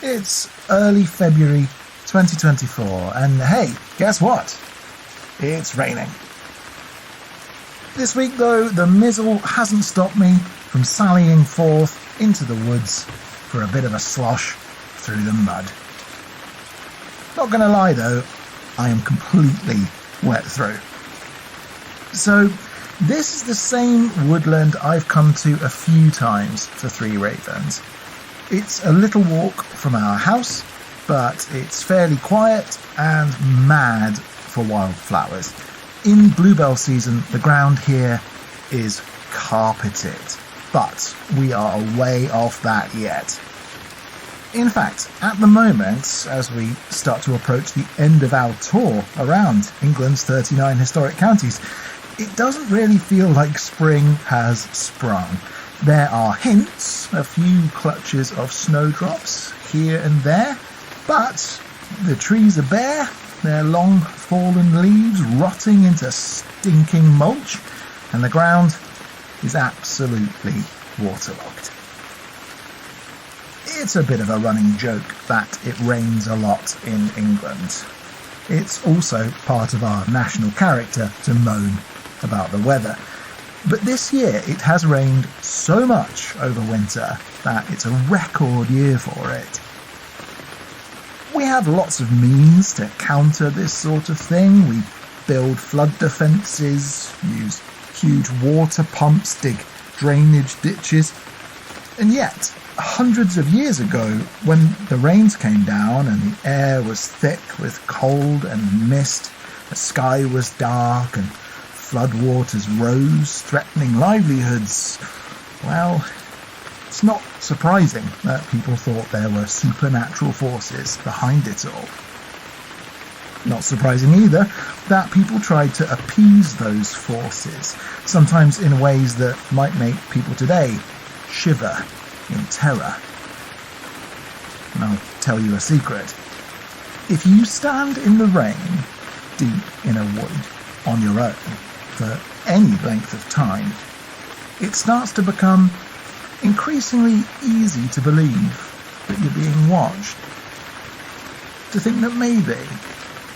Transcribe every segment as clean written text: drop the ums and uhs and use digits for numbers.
It's early February 2024, and hey, guess what? It's raining. This week, though, the mizzle hasn't stopped me from sallying forth into the woods for a bit of a slosh through the mud. Not gonna lie, though, I am completely wet through. So, this is the same woodland I've come to a few times for Three Ravens. It's a little walk from our house, but it's fairly quiet and mad for wildflowers. In bluebell season, the ground here is carpeted, but we are way off that yet. In fact, at the moment, as we start to approach the end of our tour around England's 39 historic counties, it doesn't really feel like spring has sprung. There are hints, a few clutches of snowdrops here and there, but the trees are bare, their long fallen leaves rotting into stinking mulch, and the ground is absolutely waterlogged. It's a bit of a running joke that it rains a lot in England. It's also part of our national character to moan about the weather. But this year it has rained so much over winter that it's a record year for it. We have lots of means to counter this sort of thing. We build flood defences, use huge water pumps, dig drainage ditches. And yet, hundreds of years ago, when the rains came down and the air was thick with cold and mist, the sky was dark and floodwaters rose, threatening livelihoods, well, it's not surprising that people thought there were supernatural forces behind it all. Not surprising either that people tried to appease those forces, sometimes in ways that might make people today shiver in terror. And I'll tell you a secret. If you stand in the rain, deep in a wood, on your own, for any length of time, it starts to become increasingly easy to believe that you're being watched. To think that maybe,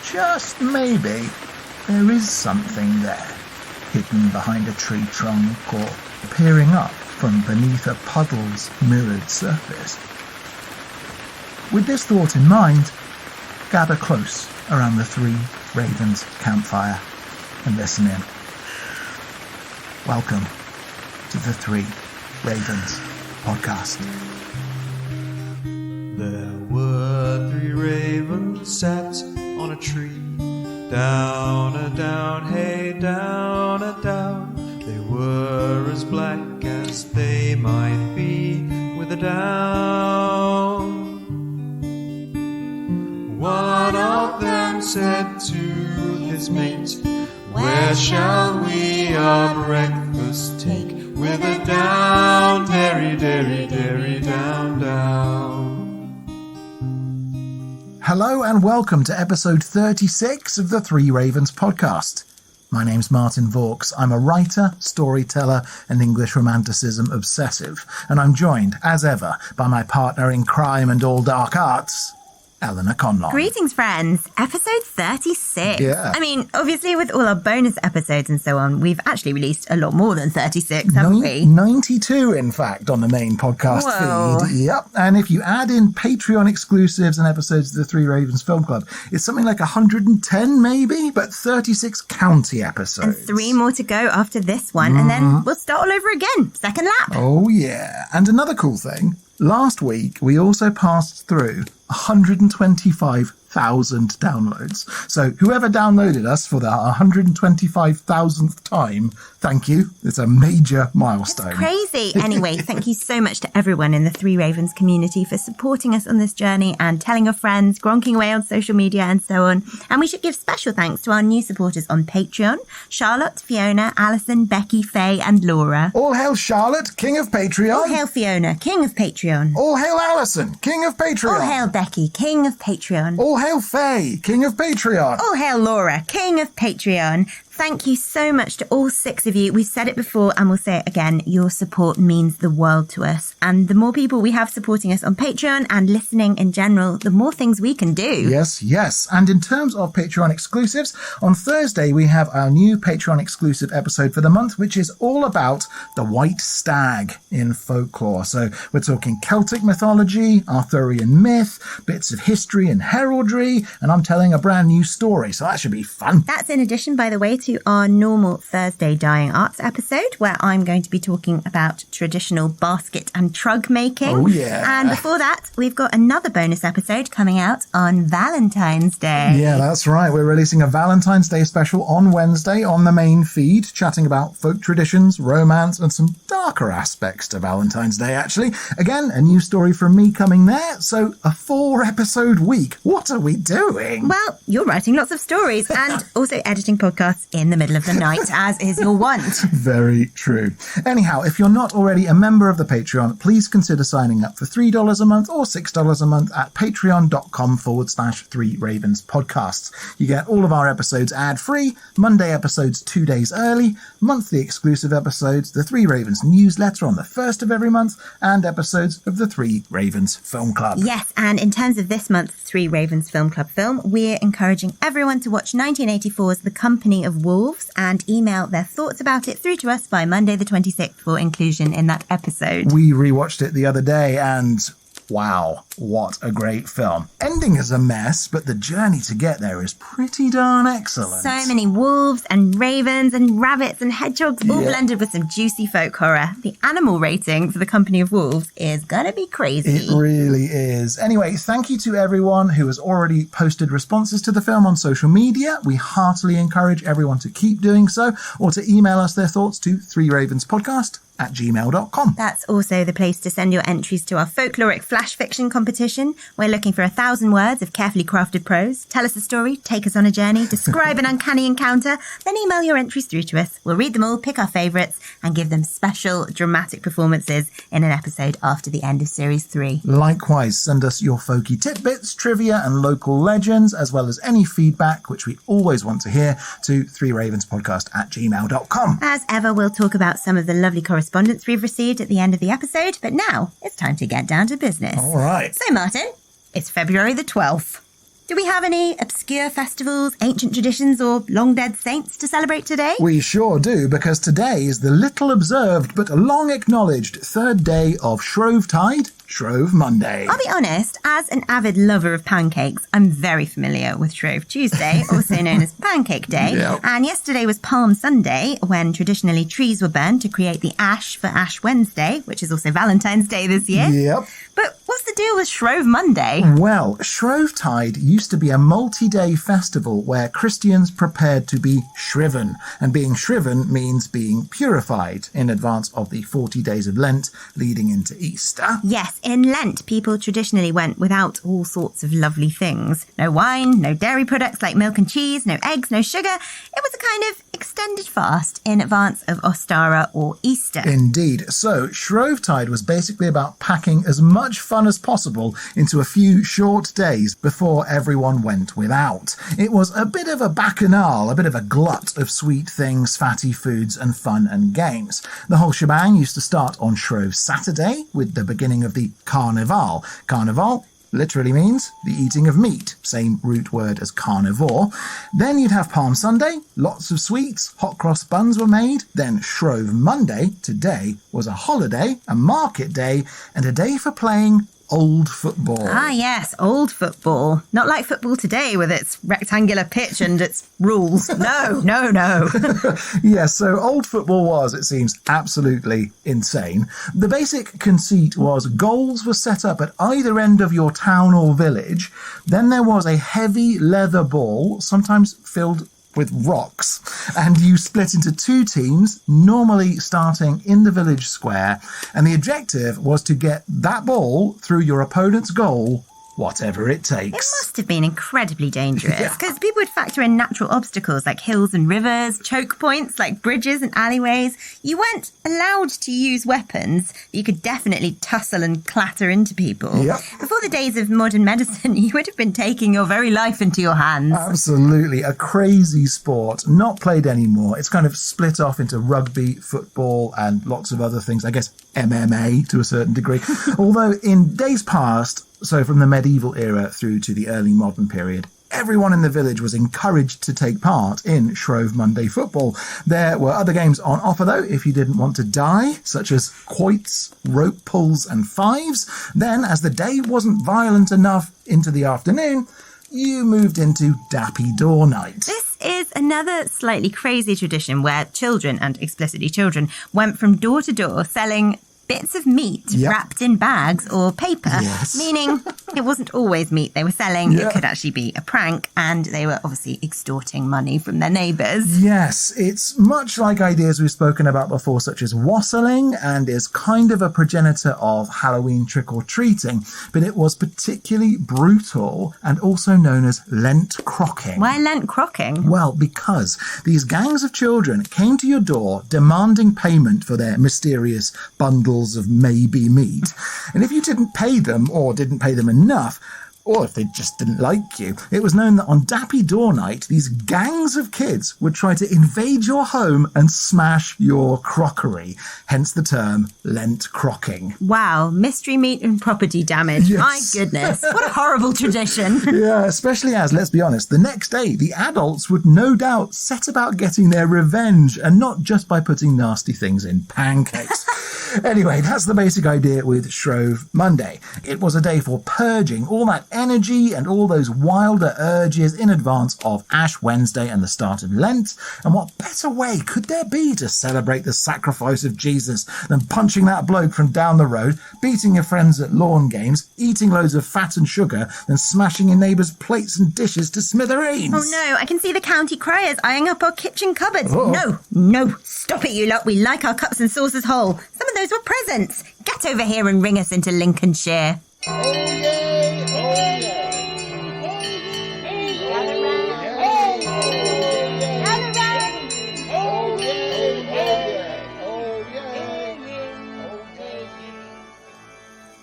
just maybe, there is something there, hidden behind a tree trunk or peering up from beneath a puddle's mirrored surface. With this thought in mind, gather close around the Three Ravens campfire and listen in. Welcome to the Three Ravens podcast. There were three ravens sat on a tree, down a down, hey down a down. They were as black as they might be with a down. One of them said to his mate, "Where shall we our breakfast take? With a down, derry, derry, derry, down, down." Hello and welcome to episode 36 of the Three Ravens podcast. My name's Martin Vaux. I'm a writer, storyteller, and English romanticism obsessive, and I'm joined, as ever, by my partner in crime and all dark arts, Eleanor Conlon. Greetings, friends. Episode 36. Yeah. I mean, obviously, with all our bonus episodes and so on, we've actually released a lot more than 36, haven't we? 92, in fact, on the main podcast Whoa. feed. Yep. And if you add in Patreon exclusives and episodes of the Three Ravens Film Club, it's something like 110, maybe, but 36 county episodes. And 3 more to go after this one, and then we'll start all over again. Second lap. Oh, yeah. And another cool thing, last week we also passed through 125,000 downloads. So whoever downloaded us for the 125,000th time, thank you. It's a major milestone. Crazy. Anyway, thank you so much to everyone in the Three Ravens community for supporting us on this journey and telling your friends, gronking away on social media and so on. And we should give special thanks to our new supporters on Patreon: Charlotte, Fiona, Alison, Becky, Faye and Laura. All hail Charlotte, King of Patreon. All hail Fiona, King of Patreon. All hail Alison, King of Patreon. All hail Becky, King of Patreon. All hail Faye, King of Patreon. All hail Laura, King of Patreon. Thank you so much to all 6 of you. We've said it before and we'll say it again. Your support means the world to us. And the more people we have supporting us on Patreon and listening in general, the more things we can do. Yes. And in terms of Patreon exclusives, on Thursday we have our new Patreon exclusive episode for the month, which is all about the white stag in folklore. So we're talking Celtic mythology, Arthurian myth, bits of history and heraldry, and I'm telling a brand new story. So that should be fun. That's in addition, by the way, to our normal Thursday Dying Arts episode, where I'm going to be talking about traditional basket and trug making. Oh, yeah. And before that, we've got another bonus episode coming out on Valentine's Day. Yeah, that's right. We're releasing a Valentine's Day special on Wednesday on the main feed, chatting about folk traditions, romance, and some darker aspects to Valentine's Day, actually. Again, a new story from me coming there. So a 4-episode week. What are we doing? Well, you're writing lots of stories and also editing podcasts in the middle of the night, as is your want. Very true. Anyhow, if you're not already a member of the Patreon, please consider signing up for $3 a month or $6 a month at patreon.com/3 Ravens podcasts. You get all of our episodes ad-free, Monday episodes 2 days early, monthly exclusive episodes, the 3 Ravens newsletter on the 1st of every month, and episodes of the 3 Ravens Film Club. Yes, and in terms of this month's 3 Ravens Film Club film, we're encouraging everyone to watch 1984's The Company of Wolves and email their thoughts about it through to us by Monday the 26th for inclusion in that episode. We rewatched it the other day and wow, what a great film. Ending is a mess, but the journey to get there is pretty darn excellent. So many wolves and ravens and rabbits and hedgehogs all blended with some juicy folk horror. The animal rating for The Company of Wolves is gonna be crazy. It really is. Anyway, thank you to everyone who has already posted responses to the film on social media. We heartily encourage everyone to keep doing so, or to email us their thoughts to 3ravenspodcast@gmail.com. That's also the place to send your entries to our folkloric flash fiction competition. We're looking for 1,000 words of carefully crafted prose. Tell us a story, take us on a journey, describe an uncanny encounter, then email your entries through to us. We'll read them all, pick our favourites, and give them special dramatic performances in an episode after the end of Series 3. Likewise, send us your folky tidbits, trivia, and local legends, as well as any feedback, which we always want to hear, to 3ravenspodcast@gmail.com. As ever, we'll talk about some of the lovely correspondence we've received at the end of the episode, but now it's time to get down to business. All right. So, Martin, it's February the 12th. Do we have any obscure festivals, ancient traditions, or long-dead saints to celebrate today? We sure do, because today is the little observed but long acknowledged 3rd day of Shrovetide, Shrove Monday. I'll be honest, as an avid lover of pancakes, I'm very familiar with Shrove Tuesday, also known as Pancake Day. Yep. And yesterday was Palm Sunday, when traditionally trees were burned to create the ash for Ash Wednesday, which is also Valentine's Day this year. Yep. But what's the deal with Shrove Monday? Well, Shrovetide used to be a multi-day festival where Christians prepared to be shriven. And being shriven means being purified in advance of the 40 days of Lent leading into Easter. Yes, in Lent, people traditionally went without all sorts of lovely things. No wine, no dairy products like milk and cheese, no eggs, no sugar. It was a kind of extended fast in advance of Ostara or Easter. Indeed. So, Shrovetide was basically about packing as much fun as possible into a few short days before everyone went without. It was a bit of a bacchanal, a bit of a glut of sweet things, fatty foods, and fun and games. The whole shebang used to start on Shrove Saturday with the beginning of the Carnival. Carnival literally means the eating of meat, same root word as carnivore. Then you'd have Palm Sunday, lots of sweets, hot cross buns were made. Then Shrove Monday, today, was a holiday, a market day, and a day for playing old football. Ah, yes, old football. Not like football today with its rectangular pitch and its rules. No. Yeah, so old football was, it seems, absolutely insane. The basic conceit was goals were set up at either end of your town or village. Then there was a heavy leather ball, sometimes filled with rocks, and you split into 2 teams, normally starting in the village square, and the objective was to get that ball through your opponent's goal whatever it It takes. must have been incredibly dangerous Yeah. because people would factor in natural obstacles like hills and rivers, choke points like bridges and alleyways. You weren't allowed to use weapons. You could definitely tussle and clatter into people. Yep. Before the days of modern medicine, you would have been taking your very life into your hands. Absolutely. A crazy sport, not played anymore. It's kind of split off into rugby, football, and lots of other things. I guess MMA to a certain degree. Although in days past, so from the medieval era through to the early modern period, everyone in the village was encouraged to take part in Shrove Monday football. There were other games on offer, though, if you didn't want to die, such as quoits, rope pulls, and fives. Then, as the day wasn't violent enough into the afternoon, you moved into Dappy Door Night. This is another slightly crazy tradition where children, and explicitly children, went from door to door selling bits of meat wrapped in bags or paper, Yes. meaning it wasn't always meat they were selling. Yeah. It could actually be a prank, and they were obviously extorting money from their neighbours. Yes, it's much like ideas we've spoken about before, such as wassailing, and is kind of a progenitor of Halloween trick-or-treating, but it was particularly brutal and also known as Lent crocking. Why Lent crocking? Well, because these gangs of children came to your door demanding payment for their mysterious bundles of maybe meat. And if you didn't pay them, or didn't pay them enough, or if they just didn't like you, it was known that on Dappy Door Night, these gangs of kids would try to invade your home and smash your crockery. Hence the term Lent crocking. Wow, mystery meat and property damage. Yes. My goodness, what a horrible tradition. Yeah, especially as, let's be honest, the next day the adults would no doubt set about getting their revenge, and not just by putting nasty things in pancakes. Anyway, that's the basic idea with Shrove Monday. It was a day for purging all that energy and all those wilder urges in advance of Ash Wednesday and the start of Lent. And what better way could there be to celebrate the sacrifice of Jesus than punching that bloke from down the road, beating your friends at lawn games, eating loads of fat and sugar, then smashing your neighbours' plates and dishes to smithereens? Oh no, I can see the county criers eyeing up our kitchen cupboards. Oh. No, stop it you lot. We like our cups and saucers whole. Some of those were presents. Get over here and ring us into Lincolnshire.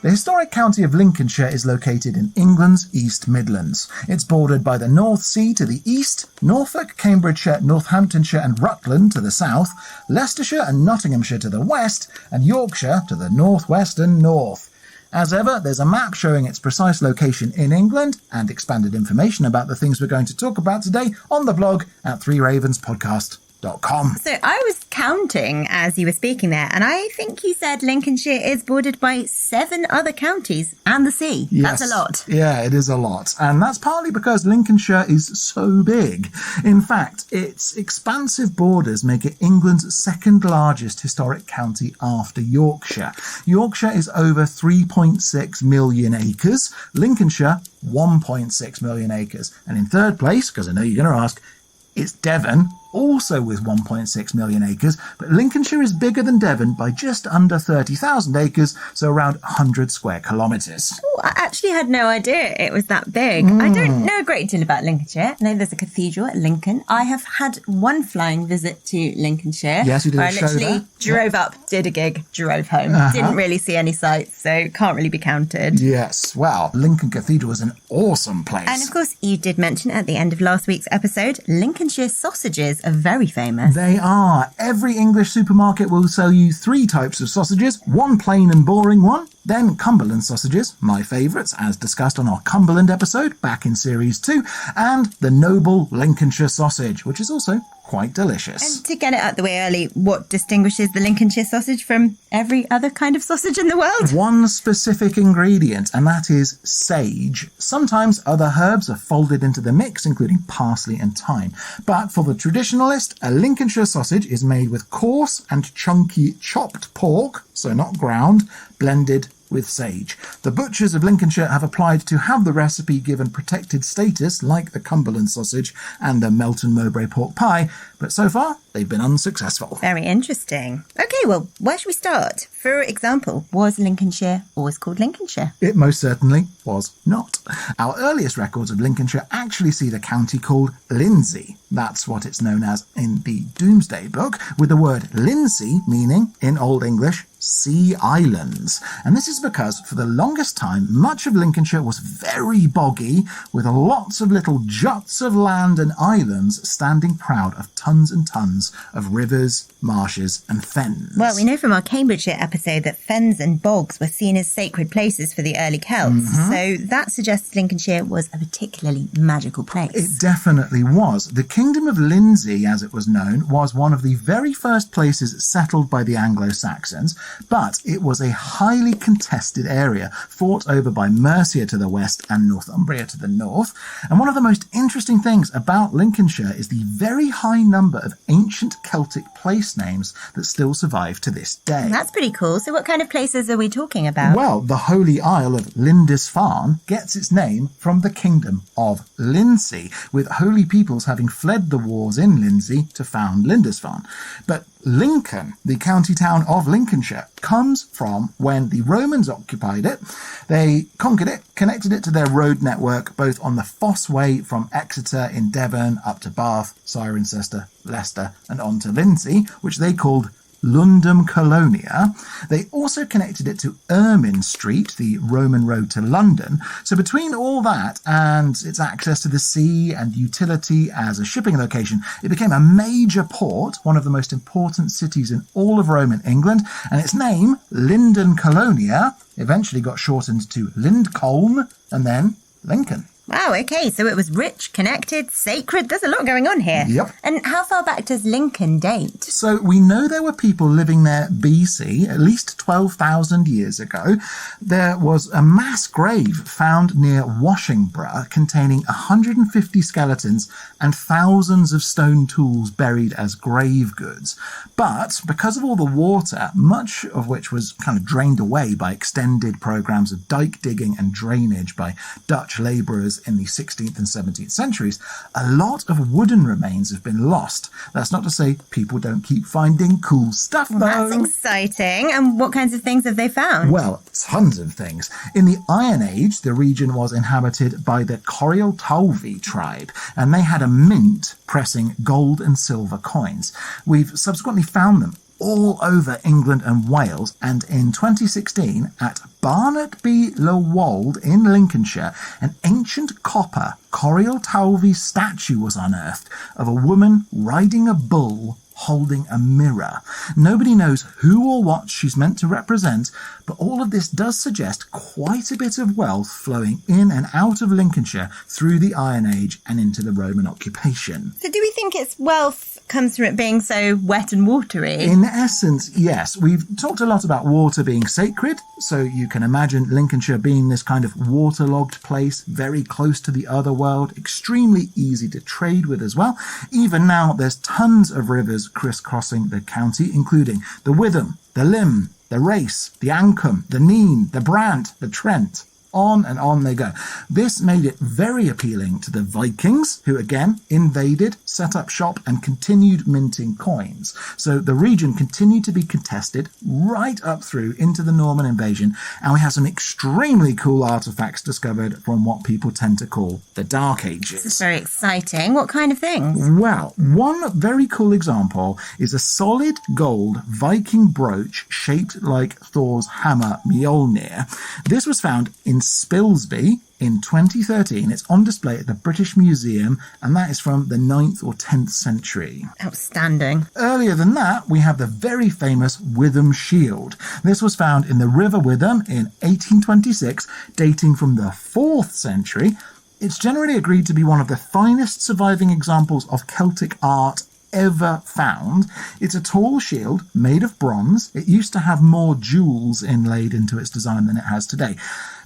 The historic county of Lincolnshire is located in England's East Midlands. It's bordered by the North Sea to the east, Norfolk, Cambridgeshire, Northamptonshire and Rutland to the south, Leicestershire and Nottinghamshire to the west, and Yorkshire to the northwest and north. As ever, there's a map showing its precise location in England and expanded information about the things we're going to talk about today on the blog at threeravenspodcast.com. So I was counting as you were speaking there, and I think you said Lincolnshire is bordered by 7 other counties and the sea. Yes. That's a lot. Yeah, it is a lot. And that's partly because Lincolnshire is so big. In fact, its expansive borders make it England's second largest historic county after Yorkshire. Yorkshire is over 3.6 million acres. Lincolnshire, 1.6 million acres. And in third place, because I know you're going to ask, it's Devon, also with 1.6 million acres, but Lincolnshire is bigger than Devon by just under 30,000 acres, so around 100 square kilometres. Oh, I actually had no idea it was that big. I don't know a great deal about Lincolnshire. I know there's a cathedral at Lincoln. I have had one flying visit to Lincolnshire. Yes, you did where a I show literally there. drove up, did a gig, drove home. Didn't really see any sights, so can't really be counted. Yes, well, Lincoln Cathedral is an awesome place. And of course, you did mention at the end of last week's episode, Lincolnshire sausages are very famous. They are. Every English supermarket will sell you 3 types of sausages, one plain and boring one, then Cumberland sausages, my favourites, as discussed on our Cumberland episode back in Series 2, and the noble Lincolnshire sausage, which is also quite delicious. And to get it out the way early, what distinguishes the Lincolnshire sausage from every other kind of sausage in the world? One specific ingredient, and that is sage. Sometimes other herbs are folded into the mix, including parsley and thyme. But for the traditionalist, a Lincolnshire sausage is made with coarse and chunky chopped pork, so not ground, blended with sage. The butchers of Lincolnshire have applied to have the recipe given protected status like the Cumberland sausage and the Melton Mowbray pork pie, but so far they've been unsuccessful. Very interesting. Okay, well, where should we start? For example, was Lincolnshire always called Lincolnshire? It most certainly was not. Our earliest records of Lincolnshire actually see the county called Lindsey. That's what it's known as in the Domesday Book, with the word Lindsey meaning, in Old English, sea islands. And this is because for the longest time much of Lincolnshire was very boggy, with lots of little juts of land and islands standing proud of tons and tons of rivers, marshes and fens. Well, we know from our Cambridgeshire episode that fens and bogs were seen as sacred places for the early Celts, so that suggests Lincolnshire was a particularly magical place. It definitely was. The Kingdom of Lindsey, as it was known, was one of the very first places settled by the Anglo-Saxons, but it was a highly contested area, fought over by Mercia to the west and Northumbria to the north. And one of the most interesting things about Lincolnshire is the very high number of ancient Celtic place names that still survive to this day. That's pretty cool. So what kind of places are we talking about? Well, the Holy Isle of Lindisfarne gets its name from the Kingdom of Lindsey, with holy peoples having fled the wars in Lindsey to found Lindisfarne. But Lincoln, the county town of Lincolnshire, comes from when the Romans occupied it. They conquered it, connected it to their road network, both on the Fosse Way from Exeter in Devon up to Bath, Cirencester, Leicester, and on to Lindsey, which they called Lundum Colonia. They also connected it to Ermine Street, the Roman road to London. So between all that and its access to the sea and utility as a shipping location, it became a major port, one of the most important cities in all of Roman England, and its name, Linden Colonia, eventually got shortened to Lindcoln and then Lincoln. Wow, okay, so it was rich, connected, sacred. There's a lot going on here. Yep. And how far back does Lincoln date? So we know there were people living there BC, at least 12,000 years ago. There was a mass grave found near Washingborough containing 150 skeletons and thousands of stone tools buried as grave goods. But because of all the water, much of which was kind of drained away by extended programs of dike digging and drainage by Dutch labourers in the 16th and 17th centuries, a lot of wooden remains have been lost. That's not to say people don't keep finding cool stuff, though. That's exciting. And what kinds of things have they found? Well, tons of things. In the Iron Age, the region was inhabited by the Corioltalvi tribe, and they had a mint pressing gold and silver coins. We've subsequently found them all over England and Wales, and in 2016 at Barnetby le Wold in Lincolnshire, an ancient copper Corioltalvi statue was unearthed of a woman riding a bull holding a mirror. Nobody knows who or what she's meant to represent, but all of this does suggest quite a bit of wealth flowing in and out of Lincolnshire through the Iron Age and into the Roman occupation. So do we think its wealth comes from it being so wet and watery? In essence, yes. We've talked a lot about water being sacred, so you can imagine Lincolnshire being this kind of waterlogged place, very close to the other world, extremely easy to trade with as well. Even now, there's tons of rivers crisscrossing the county, including the Witham, the Lym, the Race, the Ancum, the Nene, the Brant, the Trent. On and on they go. This made it very appealing to the Vikings, who again invaded, set up shop and continued minting coins. So the region continued to be contested right up through into the Norman invasion, and we have some extremely cool artifacts discovered from what people tend to call the Dark Ages. This is very exciting. What kind of things? Well, one very cool example is a solid gold Viking brooch shaped like Thor's hammer Mjolnir. This was found in Spilsby in 2013. It's on display at the British Museum, and that is from the 9th or 10th century. Outstanding. Earlier than that, we have the very famous Witham Shield. This was found in the River Witham in 1826, dating from the 4th century. It's generally agreed to be one of the finest surviving examples of Celtic art ever found. It's a tall shield made of bronze. It used to have more jewels inlaid into its design than it has today.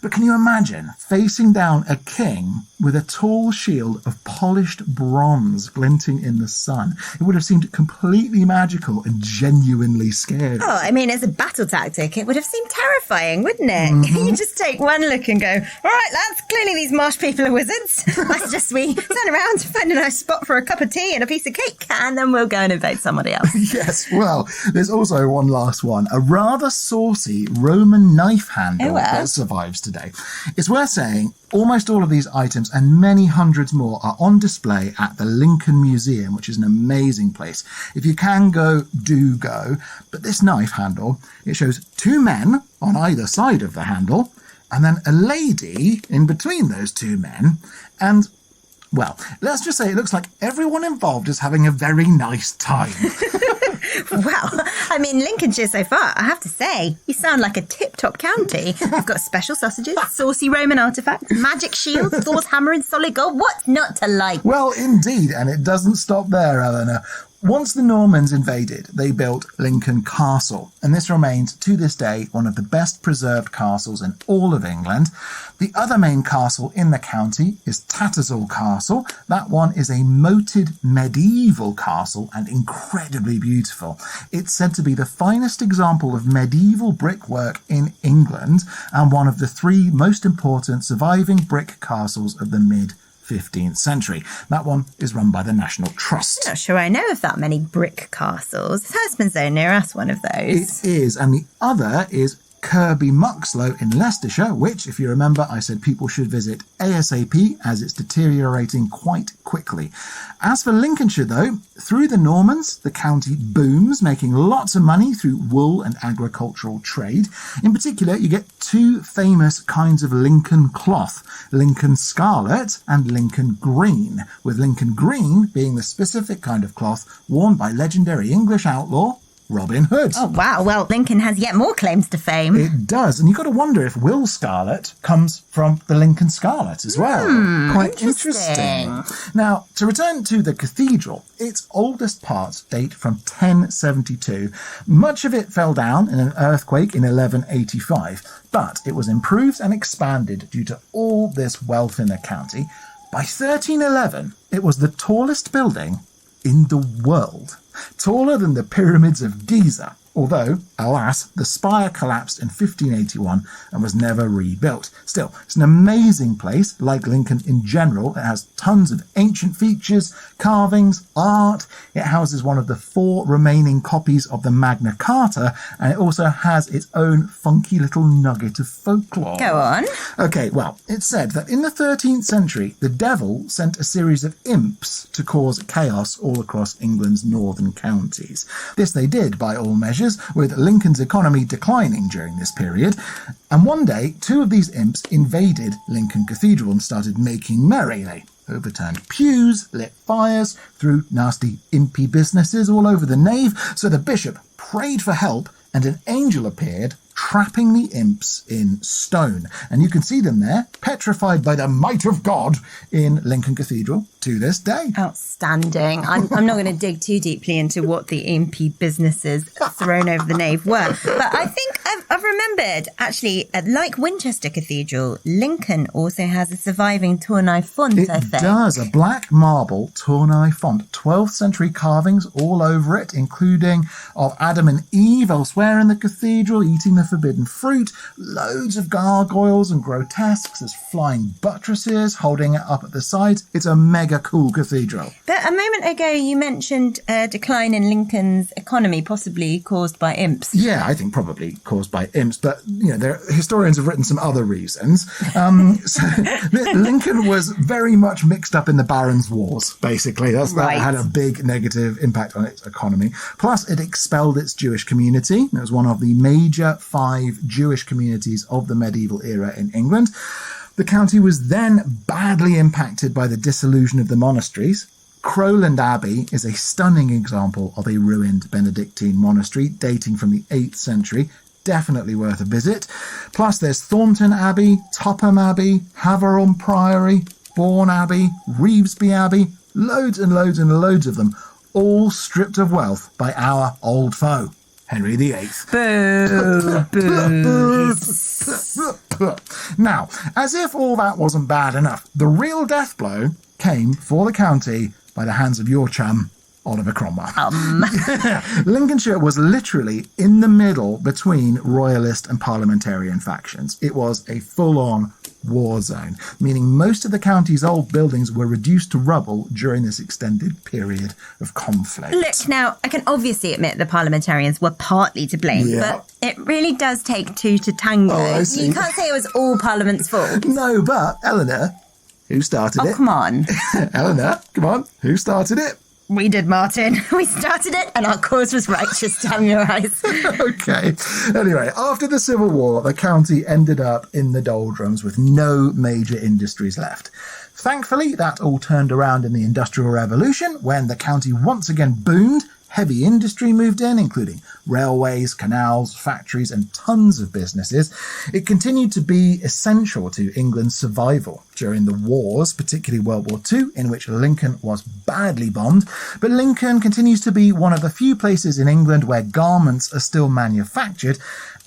But can you imagine facing down a king with a tall shield of polished bronze glinting in the sun? It would have seemed completely magical and genuinely scary. Oh, I mean, as a battle tactic, it would have seemed terrifying, wouldn't it? You just take one look and go, all right, lads, clearly these marsh people are wizards. I suggest we turn around, find a nice spot for a cup of tea and a piece of cake, and then we'll go and invade somebody else. Yes, well, there's also one last one. A rather saucy Roman knife handle that survives today. It's worth saying almost all of these items and many hundreds more are on display at the Lincoln Museum, which is an amazing place. If you can go, do go. But this knife handle, it shows two men on either side of the handle and then a lady in between those two men. And, well, let's just say it looks like everyone involved is having a very nice time. Well, I mean, Lincolnshire so far, I have to say, you sound like a tip-top county. You've got special sausages, saucy Roman artefacts, magic shields, Thor's hammer in solid gold. What's not to like? Well, indeed, and it doesn't stop there, Eleanor. Once the Normans invaded, they built Lincoln Castle, and this remains to this day one of the best preserved castles in all of England. The other main castle in the county is Tattersall Castle. That one is a moated medieval castle and incredibly beautiful. It's said to be the finest example of medieval brickwork in England and one of the three most important surviving brick castles of the mid-15th century. That one is run by the National Trust. I'm not sure I know of that many brick castles. Hurstman's near us, one of those. It is, and the other is Kirby Muxloe in Leicestershire, which, if you remember, I said people should visit ASAP as it's deteriorating quite quickly. As for Lincolnshire, though, through the Normans, the county booms, making lots of money through wool and agricultural trade. In particular, you get two famous kinds of Lincoln cloth, Lincoln Scarlet and Lincoln Green, with Lincoln Green being the specific kind of cloth worn by legendary English outlaw Robin Hood. Oh, wow. Well, Lincoln has yet more claims to fame. It does. And you've got to wonder if Will Scarlet comes from the Lincoln Scarlet as well. Quite interesting. Now, to return to the cathedral, its oldest parts date from 1072. Much of it fell down in an earthquake in 1185, but it was improved and expanded due to all this wealth in the county. By 1311, it was the tallest building in the world. Taller than the pyramids of Giza, although, alas, the spire collapsed in 1581 and was never rebuilt. Still, it's an amazing place, like Lincoln in general. It has tons of ancient features, carvings, art. It houses one of the 4 remaining copies of the Magna Carta, and it also has its own funky little nugget of folklore. Go on. Okay, well, it's said that in the 13th century, the devil sent a series of imps to cause chaos all across England's northern counties. This they did, by all measures, with Lincoln's economy declining during this period. And one day, 2 of these imps invaded Lincoln Cathedral and started making merry. They overturned pews, lit fires, threw nasty impy businesses all over the nave. So the bishop prayed for help and an angel appeared, trapping the imps in stone. And you can see them there, petrified by the might of God, in Lincoln Cathedral to this day. Outstanding. I'm not going to dig too deeply into what the impy businesses thrown over the nave were, but I think I've remembered, actually, like Winchester Cathedral, Lincoln also has a surviving Tournai font, I think. It does, a black marble Tournai font, 12th century carvings all over it, including of Adam and Eve elsewhere in the cathedral, eating the forbidden fruit, loads of gargoyles and grotesques, there's flying buttresses holding it up at the sides. It's a mega cool cathedral. But a moment ago you mentioned a decline in Lincoln's economy, possibly caused by imps. Yeah, I think probably caused by imps, but historians have written some other reasons. So Lincoln was very much mixed up in the Barons' Wars, basically. That had a big negative impact on its economy. Plus, it expelled its Jewish community. It was one of the major 5 Jewish communities of the medieval era in England. The county was then badly impacted by the dissolution of the monasteries. Crowland Abbey is a stunning example of a ruined Benedictine monastery dating from the 8th century. Definitely worth a visit. Plus there's Thornton Abbey, Topham Abbey, Haverham Priory, Bourne Abbey, Revesby Abbey, loads and loads and loads of them, all stripped of wealth by our old foe, Henry VIII. Boo, boo. Now, as if all that wasn't bad enough, the real death blow came for the county by the hands of your chum, Oliver Cromwell. Lincolnshire was literally in the middle between royalist and parliamentarian factions. It was a full-on war zone, meaning most of the county's old buildings were reduced to rubble during this extended period of conflict. Look, now, I can obviously admit the parliamentarians were partly to blame, but it really does take two to tango. Oh, I see. You can't say it was all Parliament's fault. No, but, Eleanor, who started it? Oh, come on. Eleanor, come on, who started it? We did, Martin. We started it and our cause was righteous, damn your eyes. Okay. Anyway, after the Civil War, the county ended up in the doldrums with no major industries left. Thankfully, that all turned around in the Industrial Revolution when the county once again boomed. Heavy industry moved in, including railways, canals, factories, and tons of businesses. It continued to be essential to England's survival during the wars, particularly World War II, in which Lincoln was badly bombed. But Lincoln continues to be one of the few places in England where garments are still manufactured,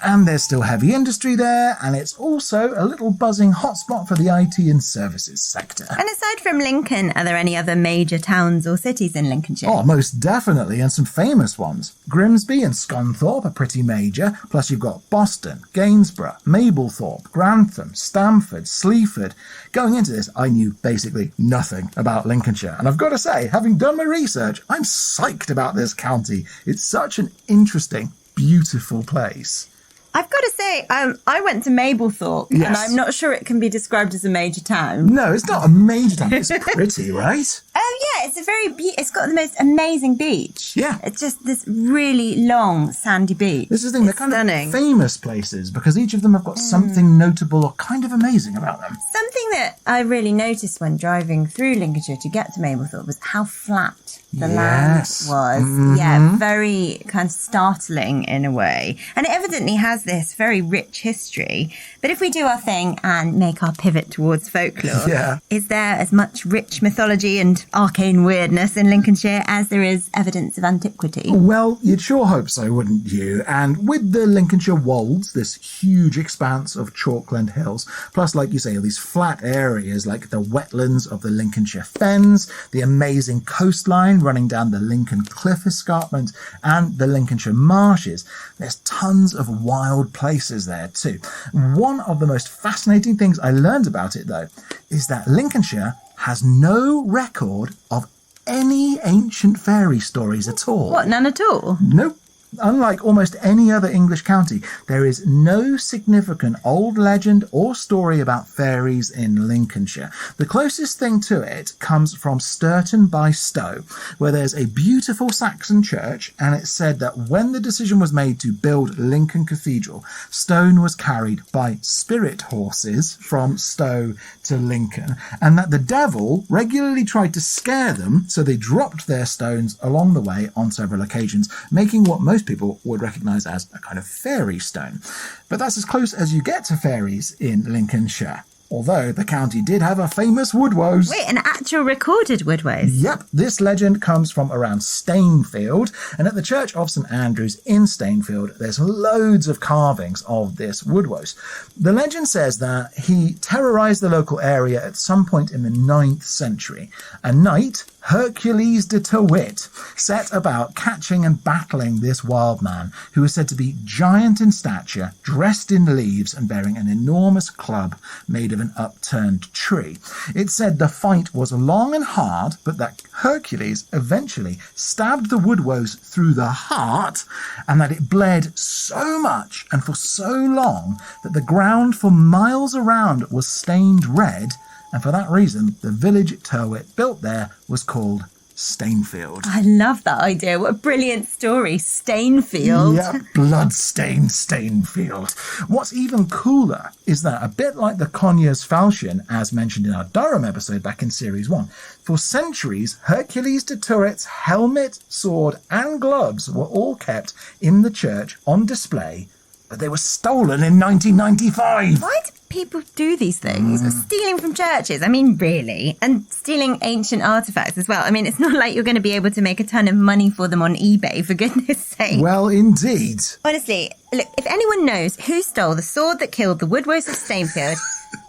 and there's still heavy industry there, and it's also a little buzzing hotspot for the IT and services sector. And aside from Lincoln, are there any other major towns or cities in Lincolnshire? Oh, most definitely, and some famous ones. Grimsby and Scunthorpe are pretty major, plus you've got Boston, Gainsborough, Mablethorpe, Grantham, Stamford, Sleaford. Going into this, I knew basically nothing about Lincolnshire, and I've got to say, having done my research, I'm psyched about this county. It's such an interesting, beautiful place. I've got to say, I went to Mablethorpe, Yes. and I'm not sure it can be described as a major town. No, it's not a major town. It's pretty, right? Oh, yeah, it's a very it's got the most amazing beach. Yeah. It's just this really long, sandy beach. This is the thing, they're kind stunning. of famous places because each of them have got something notable or kind of amazing about them. Something that I really noticed when driving through Lincolnshire to get to Mablethorpe was how flat the land Yes. was. Mhm. Yeah, very kind of startling in a way. And it evidently has this very rich history. But if we do our thing and make our pivot towards folklore, Yeah. is there as much rich mythology and arcane weirdness in Lincolnshire as there is evidence of antiquity? Well, you'd sure hope so, wouldn't you? And with the Lincolnshire Wolds, this huge expanse of chalkland hills, plus, like you say, all these flat areas like the wetlands of the Lincolnshire Fens, the amazing coastline running down the Lincoln Cliff Escarpment, and the Lincolnshire Marshes, there's tons of wild places there too. One of the most fascinating things I learned about it, though, is that Lincolnshire has no record of any ancient fairy stories at all. What, none at all? Nope. Unlike almost any other English county, there is no significant old legend or story about fairies in Lincolnshire. The closest thing to it comes from Sturton by Stow, where there's a beautiful Saxon church, and it's said that when the decision was made to build Lincoln Cathedral, stone was carried by spirit horses from Stow to Lincoln, and that the devil regularly tried to scare them, so they dropped their stones along the way on several occasions, making what most people would recognise as a kind of fairy stone. But that's as close as you get to fairies in Lincolnshire. Although the county did have a famous woodwose. Wait, an actual recorded woodwose? Yep, this legend comes from around Stainfield, and at the Church of St Andrews in Stainfield, there's loads of carvings of this woodwose. The legend says that he terrorised the local area at some point in the 9th century. A knight, Hercules de Terwit, set about catching and battling this wild man, who was said to be giant in stature, dressed in leaves and bearing an enormous club made of an upturned tree. It said the fight was long and hard, but that Hercules eventually stabbed the woodwose through the heart, and that it bled so much and for so long that the ground for miles around was stained red, and for that reason the village Terwit built there was called Stainfield. I love that idea. What a brilliant story. Stainfield. Yep, blood-stained Stainfield. What's even cooler is that, a bit like the Conyers falchion, as mentioned in our Durham episode back in Series 1, for centuries, Hercules de Terwit's helmet, sword, and gloves were all kept in the church on display but they were stolen in 1995. Why do people do these things? Stealing from churches, I mean, really? And stealing ancient artefacts as well. I mean, it's not like you're going to be able to make a ton of money for them on eBay, for goodness sake. Well, indeed. Honestly, look, if anyone knows who stole the sword that killed the Woodrows of Stainfield,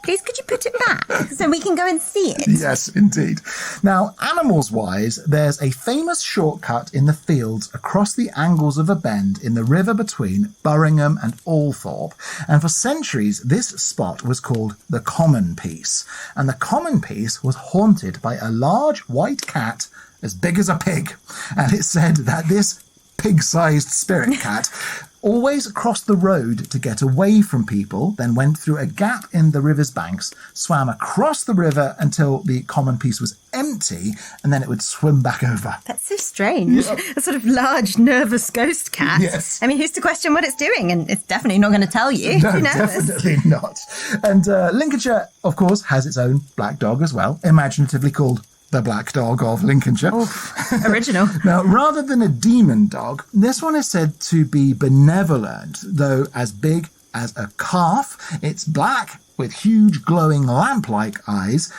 please could you put it back so we can go and see it? Yes, indeed. Now, animals-wise, there's a famous shortcut in the fields across the angles of a bend in the river between Burringham and Althorpe. And for centuries, this spot was called the Common Piece. And the Common Piece was haunted by a large white cat as big as a pig. And it's said that this pig-sized spirit cat always crossed the road to get away from people, then went through a gap in the river's banks, swam across the river until the Common Piece was empty, and then it would swim back over. That's so strange. Yep. A sort of large, nervous ghost cat. Yes. I mean, who's to question what it's doing? And it's definitely not going to tell you. No, definitely not. And Lincolnshire, of course, has its own black dog as well, imaginatively called the Black Dog of Lincolnshire. Oh, original. Now, rather than a demon dog, this one is said to be benevolent, though as big as a calf. It's black with huge glowing lamp-like eyes.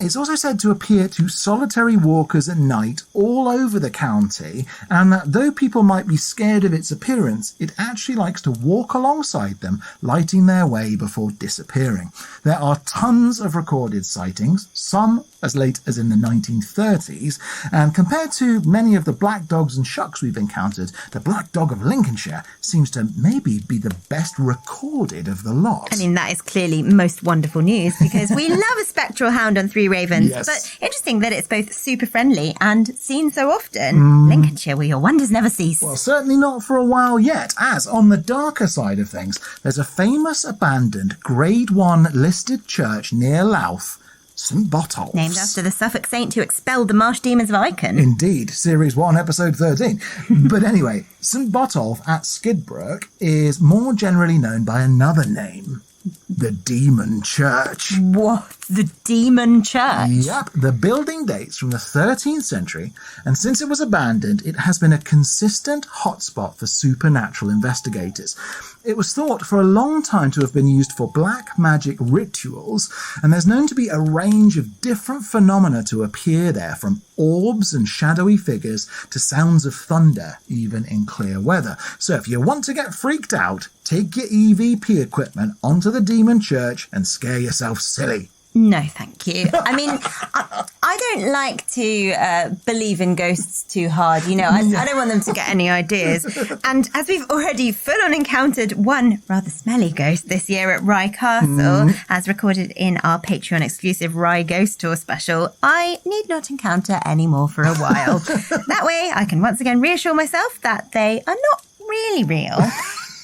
It's also said to appear to solitary walkers at night all over the county, and that though people might be scared of its appearance, it actually likes to walk alongside them, lighting their way before disappearing. There are tons of recorded sightings, some as late as in the 1930s, and compared to many of the black dogs and shucks we've encountered, the Black Dog of Lincolnshire seems to maybe be the best recorded of the lot. I mean, that is clearly most wonderful news, because we love a spectral hound on Three Ravens, yes. But interesting that it's both super friendly and seen so often. Lincolnshire, where your wonders never cease. Well, certainly not for a while yet, as on the darker side of things, there's a famous abandoned Grade 1 listed church near Louth, St Botolph's. Named after the Suffolk saint who expelled the marsh demons of Icon. Indeed, Series 1, Episode 13. But anyway, St Botolph at Skidbrook is more generally known by another name. The Demon Church. What? The Demon Church? Yep. The building dates from the 13th century, and since it was abandoned, it has been a consistent hotspot for supernatural investigators. It was thought for a long time to have been used for black magic rituals, and there's known to be a range of different phenomena to appear there, from orbs and shadowy figures to sounds of thunder, even in clear weather. So if you want to get freaked out, take your EVP equipment onto the Demon Church and scare yourself silly. No, thank you. I mean, I don't like to believe in ghosts too hard, you know. I don't want them to get any ideas. And as we've already full-on encountered one rather smelly ghost this year at Rye Castle, as recorded in our Patreon-exclusive Rye Ghost Tour special, I need not encounter any more for a while. That way, I can once again reassure myself that they are not really real,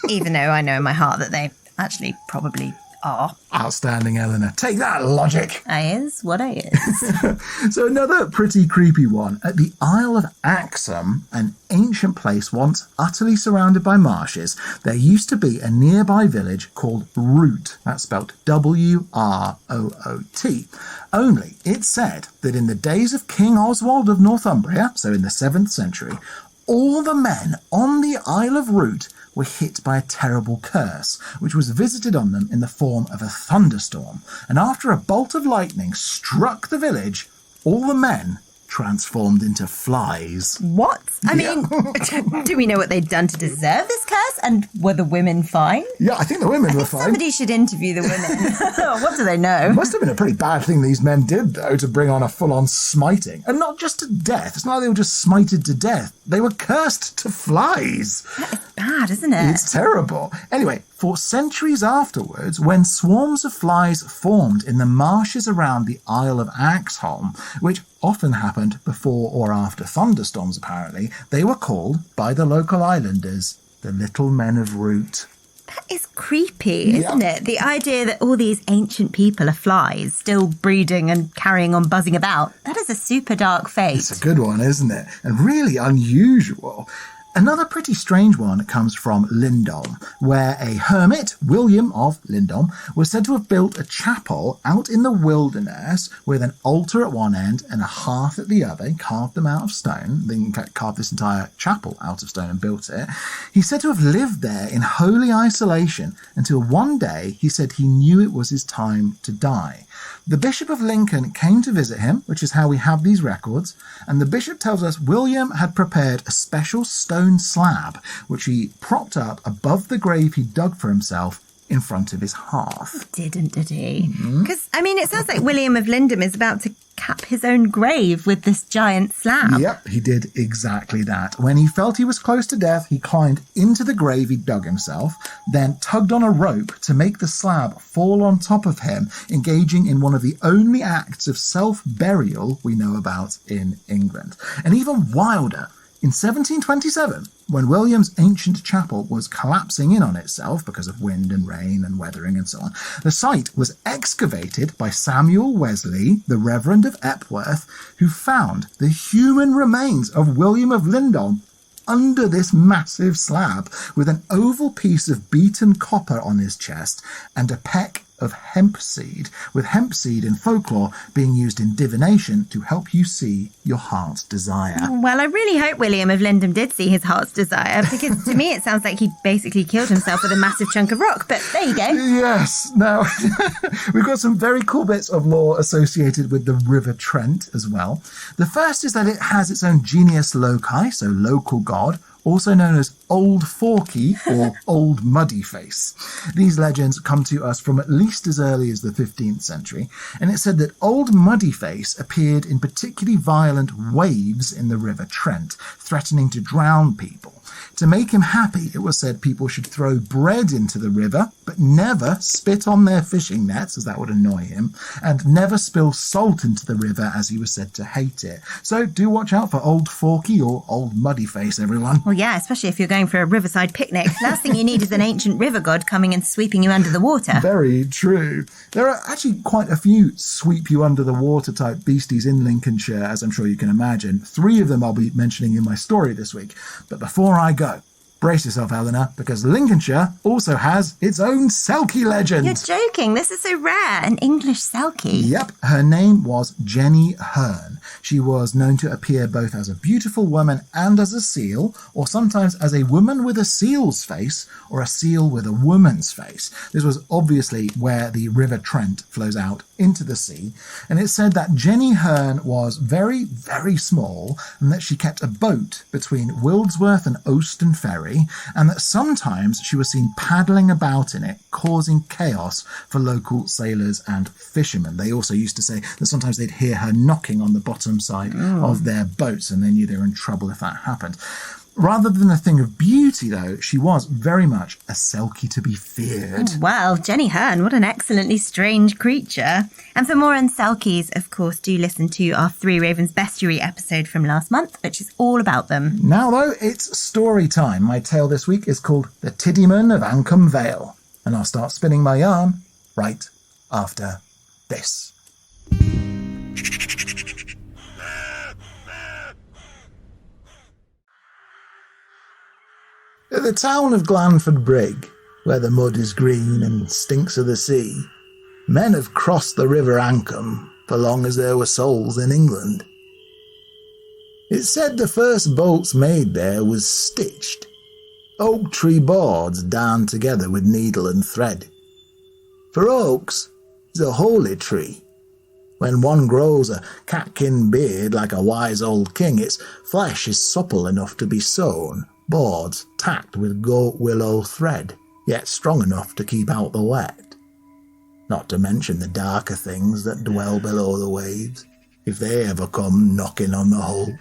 even though I know in my heart that they actually probably are. Outstanding, Eleanor. Take that, logic. I is what I is. So another pretty creepy one. At the Isle of Axholme, an ancient place once utterly surrounded by marshes, there used to be a nearby village called Root. That's spelt W-R-O-O-T. Only, it's said that in the days of King Oswald of Northumbria, so in the 7th century, all the men on the Isle of Root were hit by a terrible curse, which was visited on them in the form of a thunderstorm. And after a bolt of lightning struck the village, all the men transformed into flies. What? I mean, do we know what they'd done to deserve this curse? And were the women fine? Yeah, I think the women were fine. Somebody should interview the women. What do they know? It must have been a pretty bad thing these men did, though, to bring on a full-on smiting. And not just to death. It's not like they were just smited to death. They were cursed to flies. That is bad, isn't it? It's terrible. Anyway, for centuries afterwards, when swarms of flies formed in the marshes around the Isle of Axholme, which often happened before or after thunderstorms apparently, they were called by the local islanders the Little Men of Root. That is creepy, isn't it? The idea that all these ancient people are flies, still breeding and carrying on buzzing about. That is a super dark fate. It's a good one, isn't it? And really unusual. Another pretty strange one comes from Lindholm, where a hermit, William of Lindholm, was said to have built a chapel out in the wilderness with an altar at one end and a hearth at the other. He carved them out of stone. They, in fact, carved this entire chapel out of stone and built it. He's said to have lived there in holy isolation until one day he said he knew it was his time to die. The Bishop of Lincoln came to visit him, which is how we have these records, and the bishop tells us William had prepared a special stone slab, which he propped up above the grave he dug for himself in front of his hearth. Did he? Because, it sounds like William of Lindholm is about to cap his own grave with this giant slab. Yep, he did exactly that. When he felt he was close to death, he climbed into the grave he dug himself, then tugged on a rope to make the slab fall on top of him, engaging in one of the only acts of self-burial we know about in England. And even wilder, in 1727, when William's ancient chapel was collapsing in on itself because of wind and rain and weathering and so on, the site was excavated by Samuel Wesley, the Reverend of Epworth, who found the human remains of William of Lindholm under this massive slab with an oval piece of beaten copper on his chest and a peck of hemp seed, with hemp seed in folklore being used in divination to help you see your heart's desire. Well, I really hope William of Lindholm did see his heart's desire, because to me it sounds like he basically killed himself with a massive chunk of rock, but there you go. Yes. Now, we've got some very cool bits of lore associated with the River Trent as well. The first is that it has its own genius loci, so local god, also known as Old Forky or Old Muddy Face. These legends come to us from at least as early as the 15th century, and it's said that Old Muddy Face appeared in particularly violent waves in the River Trent, threatening to drown people. To make him happy, it was said people should throw bread into the river, but never spit on their fishing nets, as that would annoy him, and never spill salt into the river, as he was said to hate it. So do watch out for Old Forky or Old Muddy Face, everyone. Well, yeah, especially if you're going for a riverside picnic. Last thing you need is an ancient river god coming and sweeping you under the water. Very true. There are actually quite a few sweep you under the water type beasties in Lincolnshire, as I'm sure you can imagine. 3 of them I'll be mentioning in my story this week. But before I go, brace yourself, Eleanor, because Lincolnshire also has its own Selkie legend. You're joking. This is so rare. An English Selkie. Yep. Her name was Jenny Hearn. She was known to appear both as a beautiful woman and as a seal, or sometimes as a woman with a seal's face or a seal with a woman's face. This was obviously where the River Trent flows out into the sea, and it's said that Jenny Hearn was very, very small, and that she kept a boat between Wildsworth and Ouston Ferry, and that sometimes she was seen paddling about in it, causing chaos for local sailors and fishermen. They also used to say that sometimes they'd hear her knocking on the bottom side of their boats, and they knew they were in trouble if that happened. Rather than a thing of beauty, though, she was very much a Selkie to be feared. Oh, well, Jenny Hearn, what an excellently strange creature. And for more on Selkies, of course, do listen to our Three Ravens Bestiary episode from last month, which is all about them. Now, though, it's story time. My tale this week is called The Tiddyman of Ancombe Vale, and I'll start spinning my yarn right after this. At the town of Glanford Brig, where the mud is green and stinks of the sea, men have crossed the River Ancombe for long as there were souls in England. It's said the first boats made there was stitched, oak tree boards darned together with needle and thread. For oaks is a holy tree. When one grows a catkin beard like a wise old king, its flesh is supple enough to be sewn, boards tacked with goat willow thread, yet strong enough to keep out the wet. Not to mention the darker things that dwell below the waves, if they ever come knocking on the hull.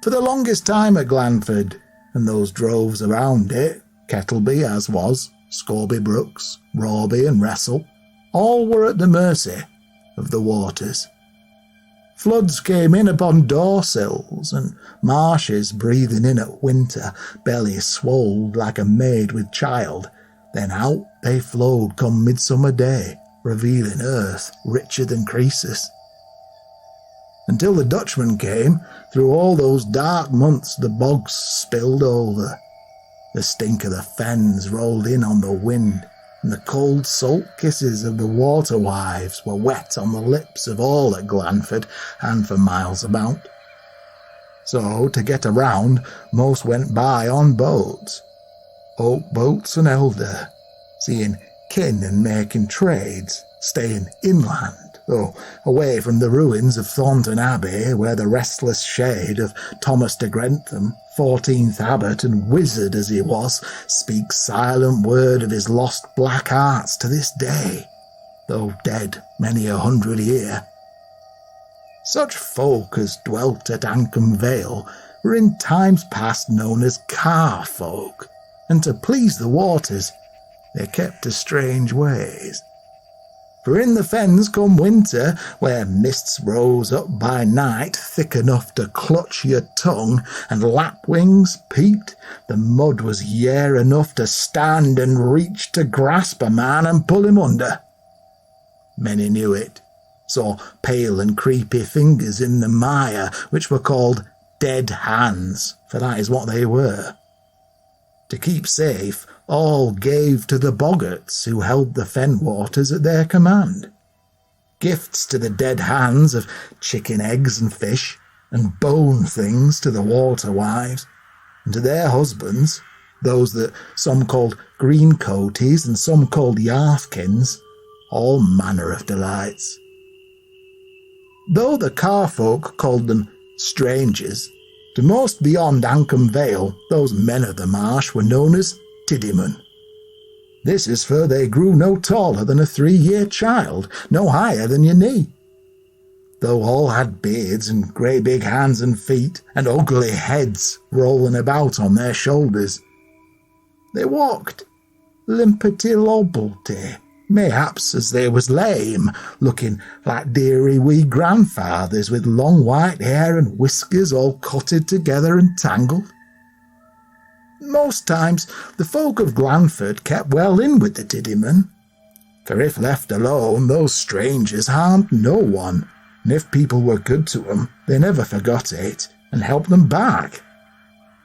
For the longest time at Glanford, and those droves around it, Kettleby as was, Scorby Brooks, Rawby and Wrestle, all were at the mercy of the waters. Floods came in upon door-sills, and marshes breathing in at winter, bellies swolled like a maid with child, then out they flowed come midsummer day, revealing earth richer than Croesus. until the Dutchman came. Through all those dark months the bogs spilled over. The stink of the fens rolled in on the wind, and the cold salt kisses of the water wives were wet on the lips of all at Glanford and for miles about. So, to get around, most went by on boats, oak boats and elder, seeing kin and making trades, staying inland, though away from the ruins of Thornton Abbey, where the restless shade of Thomas de Grantham, 14th abbot and wizard as he was, speaks silent word of his lost black arts to this day, though dead many 100 year. Such folk as dwelt at Ancombe Vale were in times past known as car folk, and to please the waters they kept to strange ways. For in the fens come winter, where mists rose up by night thick enough to clutch your tongue, and lapwings peeped, the mud was yare enough to stand and reach to grasp a man and pull him under. Many knew it, saw pale and creepy fingers in the mire, which were called dead hands, for that is what they were. To keep safe, all gave to the boggarts who held the fen waters at their command. Gifts to the dead hands of chicken eggs and fish, and bone things to the water wives, and to their husbands, those that some called greencoaties and some called yarthkins, all manner of delights. Though the car folk called them strangers, to most beyond Ancombe Vale, those men of the marsh were known as Tiddymen. This is for they grew no taller than a 3-year child, no higher than your knee. Though all had beards and grey big hands and feet, and ugly heads rolling about on their shoulders, they walked limpety-lobblety, mayhaps as they was lame, looking like dearie wee grandfathers with long white hair and whiskers all cutted together and tangled. Most times the folk of Glanford kept well in with the Tiddymen, for if left alone those strangers harmed no one, and if people were good to them they never forgot it and helped them back.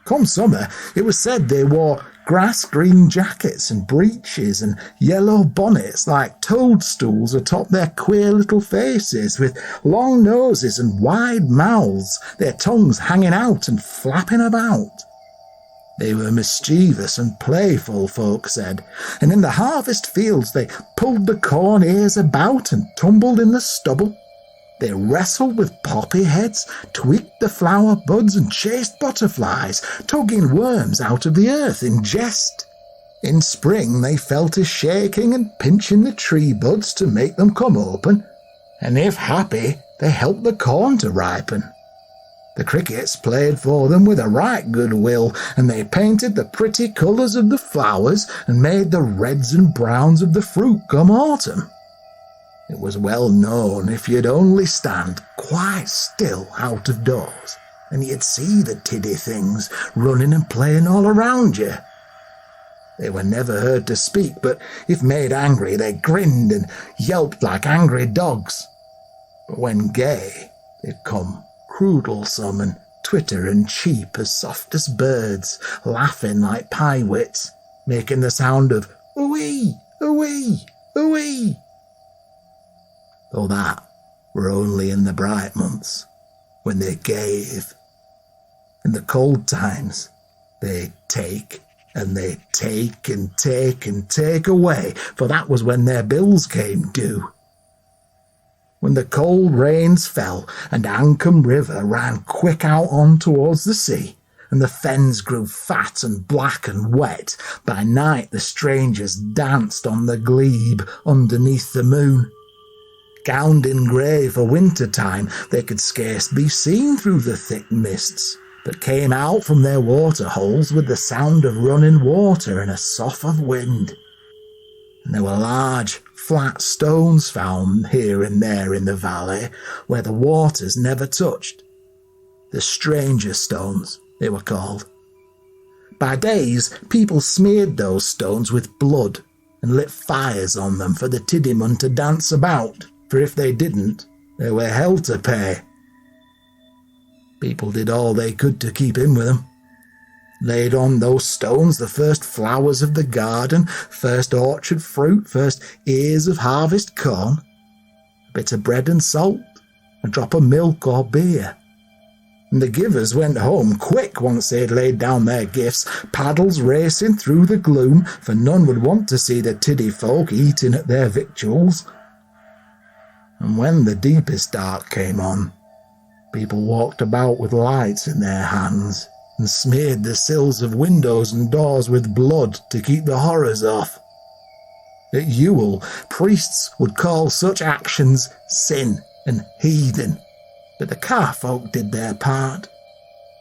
Come summer, it was said they wore grass-green jackets and breeches and yellow bonnets like toadstools atop their queer little faces, with long noses and wide mouths, their tongues hanging out and flapping about. They were mischievous and playful, folk said, and in the harvest fields they pulled the corn ears about and tumbled in the stubble. They wrestled with poppy heads, tweaked the flower buds and chased butterflies, tugging worms out of the earth in jest. In spring they fell to shaking and pinching the tree buds to make them come open, and if happy they helped the corn to ripen. The crickets played for them with a right good will, and they painted the pretty colours of the flowers and made the reds and browns of the fruit come autumn. It was well known if you'd only stand quite still out of doors, and you'd see the tiddy things running and playing all around you. They were never heard to speak, but if made angry they grinned and yelped like angry dogs. But when gay, they'd come croodlesome and twitter and cheep as soft as birds, laughing like pie-wits, making the sound of ooey, ooey, ooey. Though that were only in the bright months, when they gave. In the cold times, they'd take, and they'd take and take and take away, for that was when their bills came due. When the cold rains fell, and Ancombe River ran quick out on towards the sea, and the fens grew fat and black and wet, by night the strangers danced on the glebe underneath the moon. Gowned in grey for winter time, they could scarce be seen through the thick mists, but came out from their water holes with the sound of running water and a sough of wind. And there were large, flat stones found here and there in the valley, where the waters never touched. The stranger stones, they were called. By days, people smeared those stones with blood and lit fires on them for the Tiddymen to dance about, for if they didn't, they were hell to pay. People did all they could to keep in with them. Laid on those stones the first flowers of the garden, first orchard fruit, first ears of harvest corn, a bit of bread and salt, a drop of milk or beer. And the givers went home quick once they'd laid down their gifts, paddles racing through the gloom, for none would want to see the tiddy folk eating at their victuals. And when the deepest dark came on, people walked about with lights in their hands, and smeared the sills of windows and doors with blood to keep the horrors off. At Yule, priests would call such actions sin and heathen, but the car folk did their part.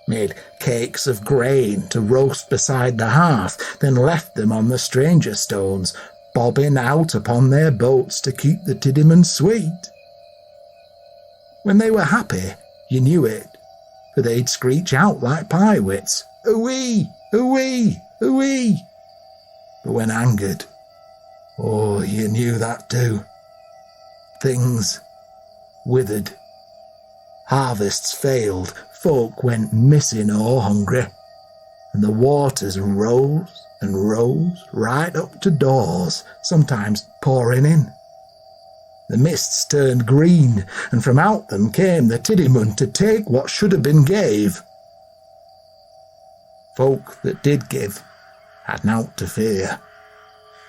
Made cakes of grain to roast beside the hearth, then left them on the stranger stones, bobbing out upon their boats to keep the Tiddyman sweet. When they were happy, you knew it, for they'd screech out like pie-wits, "Ooee! Ooee! Ooee!" But when angered, oh, you knew that too. Things withered. Harvests failed, folk went missing or hungry, and the waters rose and rose right up to doors, sometimes pouring in. The mists turned green, and from out them came the Tiddyman to take what should have been gave. Folk that did give had naught to fear,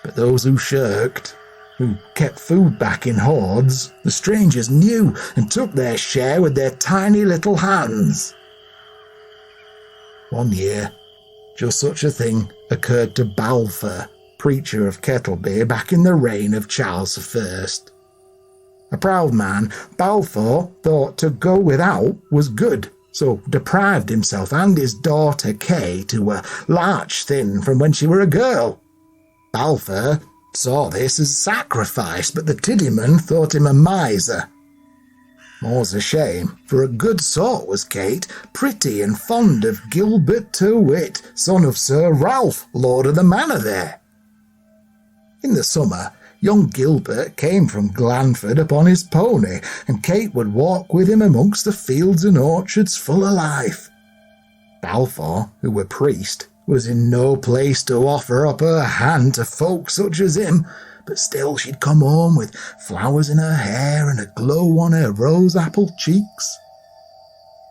but those who shirked, who kept food back in hoards, the strangers knew and took their share with their tiny little hands. One year, just such a thing occurred to Balfour, preacher of Kettleby, back in the reign of Charles I. A proud man, Balfour thought to go without was good, so deprived himself and his daughter Kate, who were larch thin from when she were a girl. Balfour saw this as sacrifice, but the Tiddyman thought him a miser. More's a shame, for a good sort was Kate, pretty and fond of Gilbert Tyrwhitt, son of Sir Ralph, lord of the manor there. In the summer, young Gilbert came from Glanford upon his pony, and Kate would walk with him amongst the fields and orchards full of life. Balfour, who were priest, was in no place to offer up her hand to folk such as him, but still she'd come home with flowers in her hair and a glow on her rose-apple cheeks.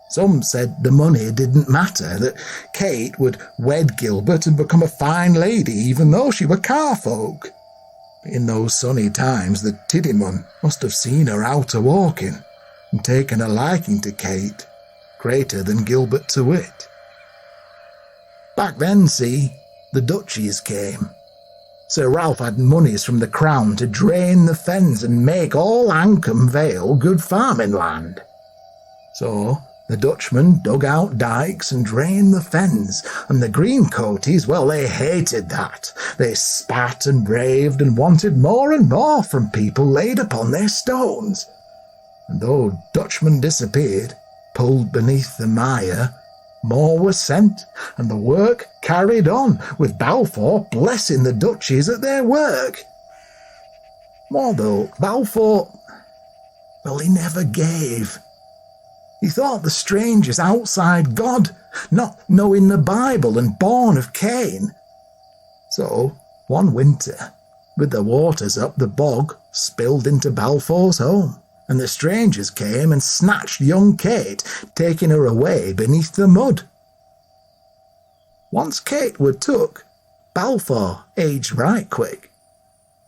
Some said the money didn't matter, that Kate would wed Gilbert and become a fine lady even though she were car-folk. In those sunny times, the Tiddyman must have seen her out a-walking and taken a liking to Kate, greater than Gilbert Tyrwhitt. Back then, see, the duchies came. Sir Ralph had monies from the crown to drain the fens and make all Ancombe Vale good farming land. So the Dutchmen dug out dikes and drained the fens, and the greencoaties, well, they hated that. They spat and braved and wanted more and more from people laid upon their stones. And though Dutchmen disappeared, pulled beneath the mire, more were sent, and the work carried on, with Balfour blessing the duchies at their work. More though, Balfour, well, he never gave. He thought the strangers outside God, not knowing the Bible and born of Cain. So, one winter, with the waters up, the bog spilled into Balfour's home, and the strangers came and snatched young Kate, taking her away beneath the mud. Once Kate were took, Balfour aged right quick.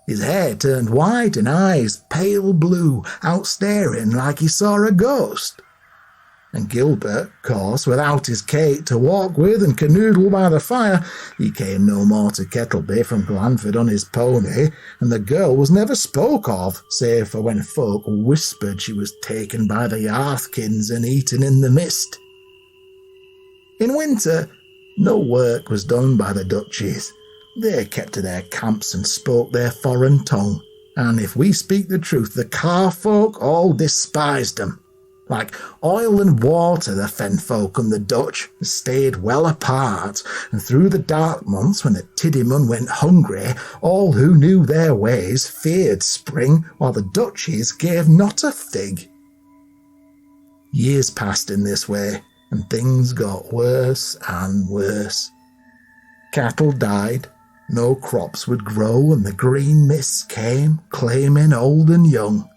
His hair turned white and eyes pale blue, out staring like he saw a ghost. And Gilbert, course, without his Kate to walk with and canoodle by the fire, he came no more to Kettleby from Glanford on his pony, and the girl was never spoke of, save for when folk whispered she was taken by the Yarthkins and eaten in the mist. In winter, no work was done by the duchies. They kept to their camps and spoke their foreign tongue, and if we speak the truth, the car folk all despised them. Like oil and water, the fen folk and the Dutch stayed well apart, and through the dark months when the Tiddyman went hungry, all who knew their ways feared spring, while the duchies gave not a fig. Years passed in this way, and things got worse and worse. Cattle died, no crops would grow, and the green mists came, claiming old and young.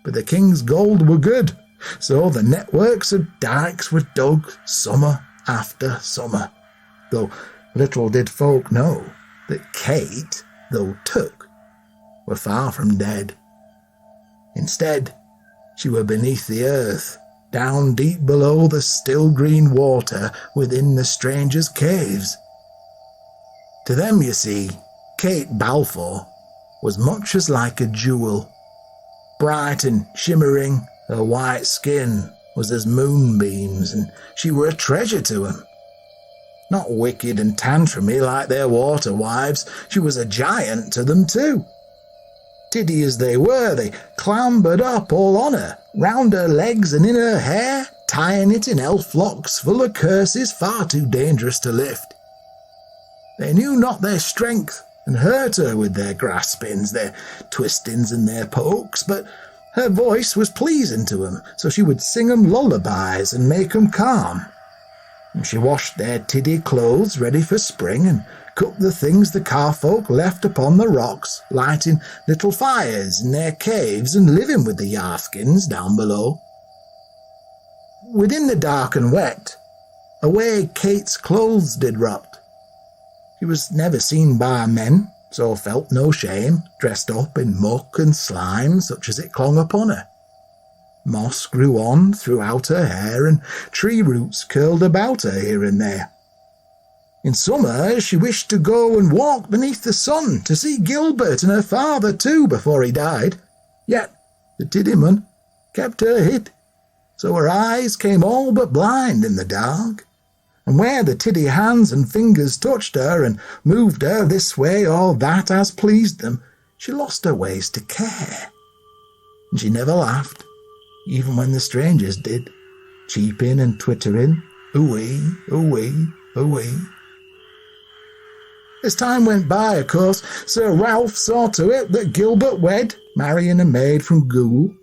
But the king's gold were good, so the networks of dikes were dug summer after summer, though little did folk know that Kate, though took, were far from dead. Instead, she were beneath the earth, down deep below the still green water within the strangers' caves. To them, you see, Kate Balfour was much as like a jewel. Bright and shimmering, her white skin was as moonbeams, and she were a treasure to 'em. Not wicked and tantrumy like their water wives, she was a giant to them too. Tiddy as they were, they clambered up all on her, round her legs and in her hair, tying it in elf locks full of curses far too dangerous to lift. They knew not their strength, and hurt her with their graspings, their twistings and their pokes, but her voice was pleasing to 'em, so she would sing 'em lullabies and make 'em calm. And she washed their tiddy clothes ready for spring, and cooked the things the carfolk left upon the rocks, lighting little fires in their caves and living with the Yarthkins down below. Within the dark and wet, away Kate's clothes did rot. She was never seen by men, so felt no shame, dressed up in muck and slime such as it clung upon her. Moss grew on throughout her hair, and tree roots curled about her here and there. In summer she wished to go and walk beneath the sun, to see Gilbert and her father too before he died. Yet the Tiddyman kept her hid, so her eyes came all but blind in the dark. And where the tiddy hands and fingers touched her and moved her this way or that as pleased them, she lost her ways to care. And she never laughed, even when the strangers did, cheeping and twittering, ooey, ooey, ooey. As time went by, of course, Sir Ralph saw to it that Gilbert wed, marrying a maid from Goole,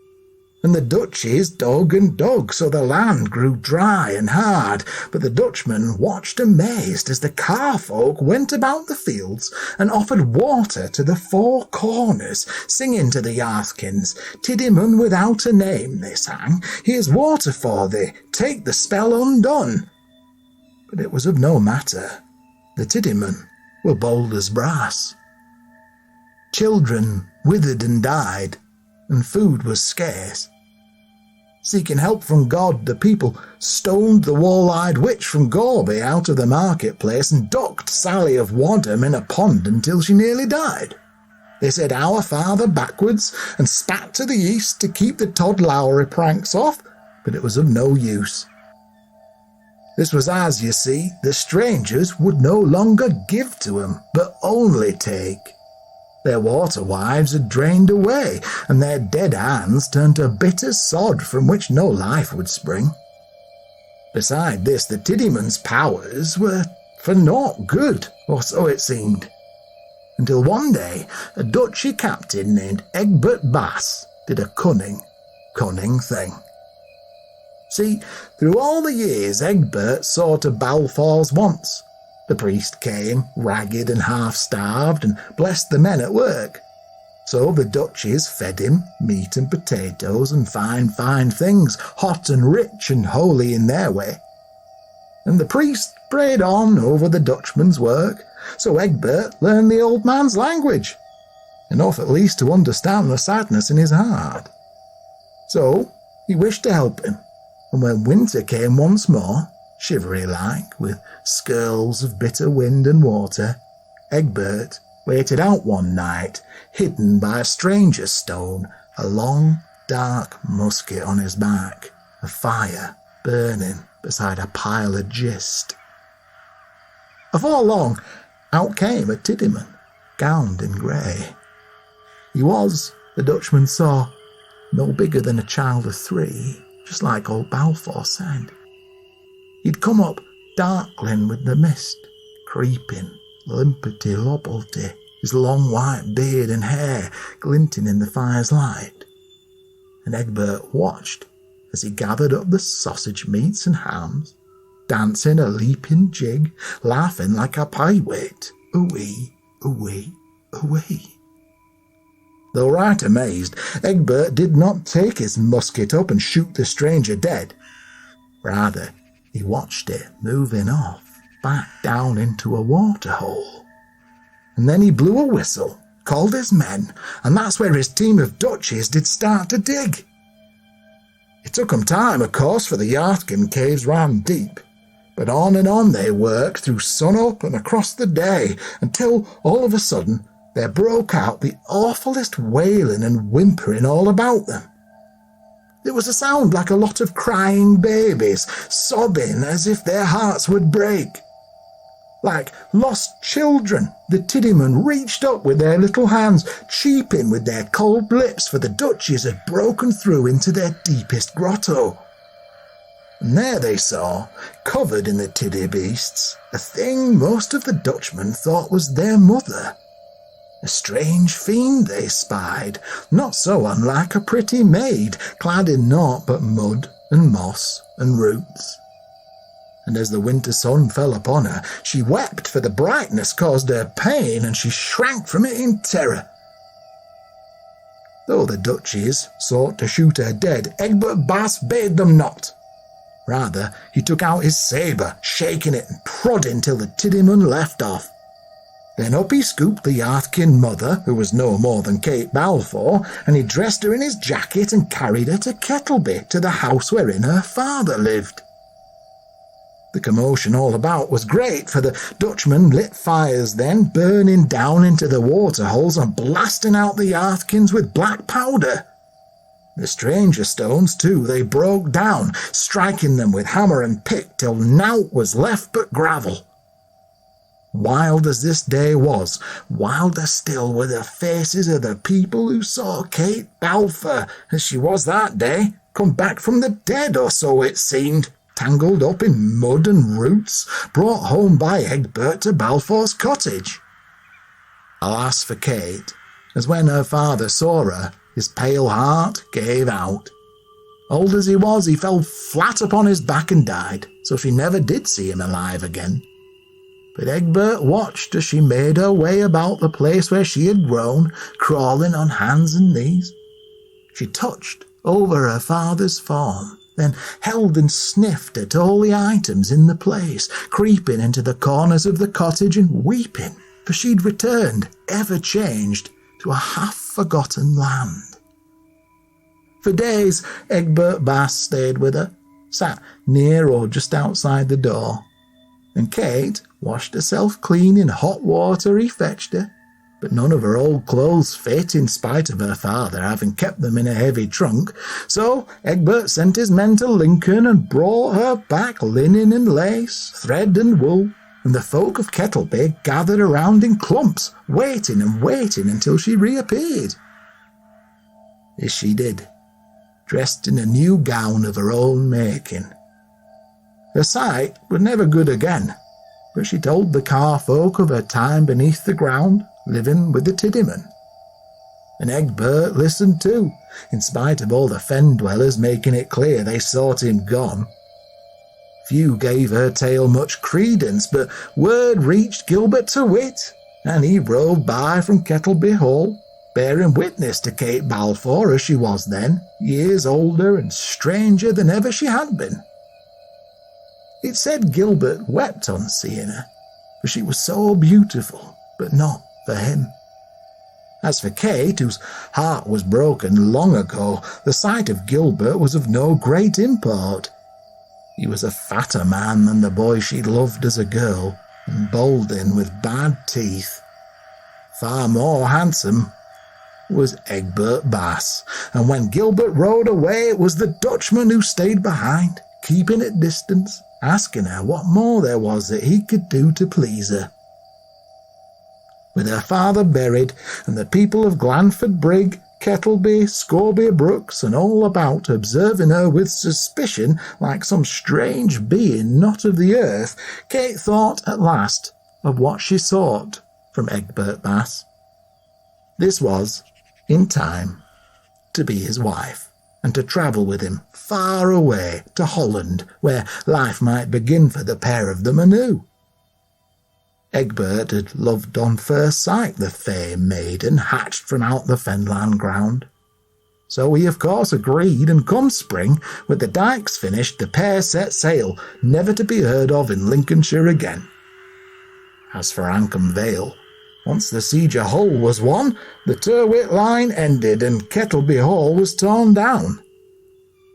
and the duchies dug and dug, so the land grew dry and hard, but the Dutchman watched amazed as the carfolk went about the fields and offered water to the four corners, singing to the Yarthkins, "Tiddyman without a name," they sang, "here's water for thee, take the spell undone." But it was of no matter. The Tiddymen were bold as brass. Children withered and died, and food was scarce. Seeking help from God, the people stoned the wall-eyed witch from Gorby out of the marketplace and ducked Sally of Wadham in a pond until she nearly died. They said "Our Father" backwards and spat to the east to keep the Todd Lowry pranks off, but it was of no use. This was as, you see, the strangers would no longer give to 'em, but only take. Their water wives had drained away, and their dead hands turned to bitter sod from which no life would spring. Beside this, the Tiddyman's powers were for naught good, or so it seemed, until one day a duchy captain named Egbert Bass did a cunning thing. See, through all the years Egbert saw to Balfour's wants. The priest came, ragged and half-starved, and blessed the men at work. So the duchies fed him meat and potatoes and fine things, hot and rich and holy in their way. And the priest prayed on over the Dutchman's work, so Egbert learned the old man's language, enough at least to understand the sadness in his heart. So he wished to help him, and when winter came once more, shivery-like, with skirls of bitter wind and water, Egbert waited out one night, hidden by a stranger's stone, a long, dark musket on his back, a fire burning beside a pile of gist. Afore long, out came a Tiddyman, gowned in grey. He was, the Dutchman saw, no bigger than a child of 3, just like old Balfour said. He'd come up darkling with the mist, creeping, limpety-lopplety, his long white beard and hair glinting in the fire's light. And Egbert watched as he gathered up the sausage meats and hams, dancing a leaping jig, laughing like a pie-wit, a-wee, a-wee, a-wee. Though right amazed, Egbert did not take his musket up and shoot the stranger dead. Rather, he watched it moving off, back down into a waterhole. And then he blew a whistle, called his men, and that's where his team of Dutchies did start to dig. It took 'em time, of course, for the Yartkin caves ran deep, but on and on they worked through sun-up and across the day, until, all of a sudden, there broke out the awfulest wailing and whimpering all about them. It was a sound like a lot of crying babies, sobbing as if their hearts would break. Like lost children, the Tiddymen reached up with their little hands, cheeping with their cold lips, for the Dutchies had broken through into their deepest grotto. And there they saw, covered in the tiddy beasts, a thing most of the Dutchmen thought was their mother. A strange fiend they spied, not so unlike a pretty maid, clad in naught but mud and moss and roots. And as the winter sun fell upon her, she wept, for the brightness caused her pain, and she shrank from it in terror. Though the Dutchies sought to shoot her dead, Egbert Bass bade them not. Rather, he took out his sabre, shaking it and prodding till the Tiddyman left off. Then up he scooped the Yartkin mother, who was no more than Kate Balfour, and he dressed her in his jacket and carried her to Kettleby, to the house wherein her father lived. The commotion all about was great, for the Dutchmen lit fires then, burning down into the waterholes and blasting out the Yartkins with black powder. The stranger stones, too, they broke down, striking them with hammer and pick till nought was left but gravel. Wild as this day was, wilder still were the faces of the people who saw Kate Balfour, as she was that day, come back from the dead, or so it seemed, tangled up in mud and roots, brought home by Egbert to Balfour's cottage. Alas for Kate, as when her father saw her, his pale heart gave out. Old as he was, he fell flat upon his back and died, so she never did see him alive again. But Egbert watched as she made her way about the place where she had grown, crawling on hands and knees. She touched over her father's form, then held and sniffed at all the items in the place, creeping into the corners of the cottage and weeping, for she'd returned, ever changed, to a half-forgotten land. For days Egbert Bass stayed with her, sat near or just outside the door, and Kate washed herself clean in hot water he fetched her, but none of her old clothes fit, in spite of her father having kept them in a heavy trunk, so Egbert sent his men to Lincoln and brought her back linen and lace, thread and wool, and the folk of Kettleby gathered around in clumps, waiting and waiting until she reappeared. This she did, dressed in a new gown of her own making. Her sight was never good again, but she told the Carr folk of her time beneath the ground, living with the Tiddymen. And Egbert listened too, in spite of all the fen dwellers making it clear they sought him gone. Few gave her tale much credence, but word reached Gilbert to wit, and he rode by from Kettleby Hall, bearing witness to Kate Balfour as she was then, years older and stranger than ever she had been. It said Gilbert wept on seeing her, for she was so beautiful, but not for him. As for Kate, whose heart was broken long ago, the sight of Gilbert was of no great import. He was a fatter man than the boy she loved as a girl, and balding with bad teeth. Far more handsome was Egbert Bass, and when Gilbert rode away it was the Dutchman who stayed behind, keeping at distance, asking her what more there was that he could do to please her. With her father buried, and the people of Glanford Brig, Kettleby, Scorby Brooks, and all about observing her with suspicion like some strange being not of the earth, Kate thought at last of what she sought from Egbert Bass. This was, in time, to be his wife. and to travel with him far away to Holland, where life might begin for the pair of them anew. Egbert had loved on first sight the fair maiden hatched from out the fenland ground. So he of course agreed, and come spring, with the dykes finished, the pair set sail, never to be heard of in Lincolnshire again. As for Ancombe Vale, once the siege of Hull was won, the Tyrwhitt line ended and Kettleby Hall was torn down.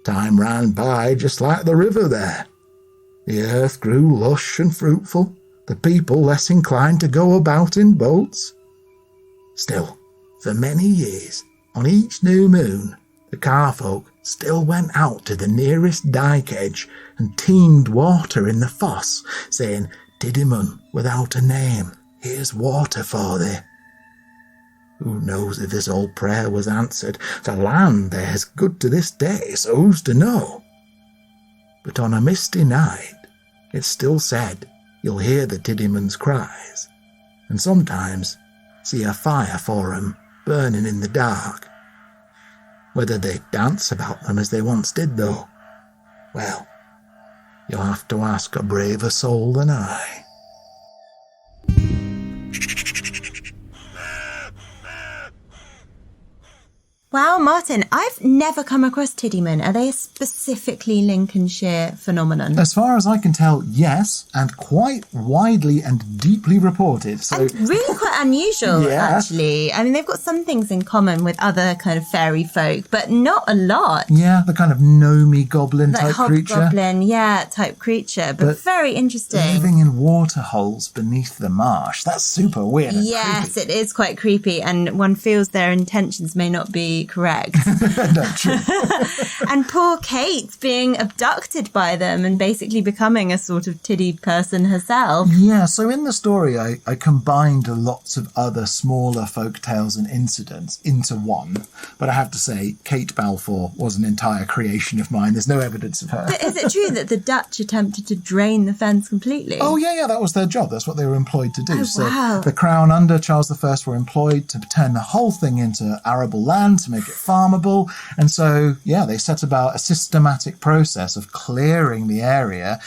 Time ran by just like the river there. The earth grew lush and fruitful, the people less inclined to go about in boats. Still, for many years, on each new moon, the carfolk still went out to the nearest dyke edge and teemed water in the foss, saying, "Tiddyman, without a name, here's water for thee." Who knows if this old prayer was answered? The land there's good to this day, so who's to know? But on a misty night, it's still said you'll hear the Tiddyman's cries, and sometimes see a fire for 'em burning in the dark. Whether they dance about them as they once did, though, well, you'll have to ask a braver soul than I. Wow, Martin, I've never come across Tiddyman. Are they a specifically Lincolnshire phenomenon? As far as I can tell, yes, and quite widely and deeply reported. So and really quite unusual, Yeah. actually. I mean, they've got some things in common with other kind of fairy folk, but not a lot. yeah, the kind of gnomey goblin Like type creature. hobgoblin, yeah, type creature, but very interesting. Living in water holes beneath the marsh. That's super weird. and Yes, creepy. it is quite creepy, and one feels their intentions may not be correct. No, true. And poor Kate being abducted by them and basically becoming a sort of tiddy person herself. Yeah, so in the story, I combined lots of other smaller folk tales and incidents into one. But I have to say, Kate Balfour was an entire creation of mine. There's no evidence of her. But is it true that the Dutch attempted to drain the fens completely? Oh, yeah, that was their job. That's what they were employed to do. Oh, So wow. the Crown under Charles I were employed to turn the whole thing into arable land, to make it farmable. And so, yeah, they set about a systematic process of clearing the area.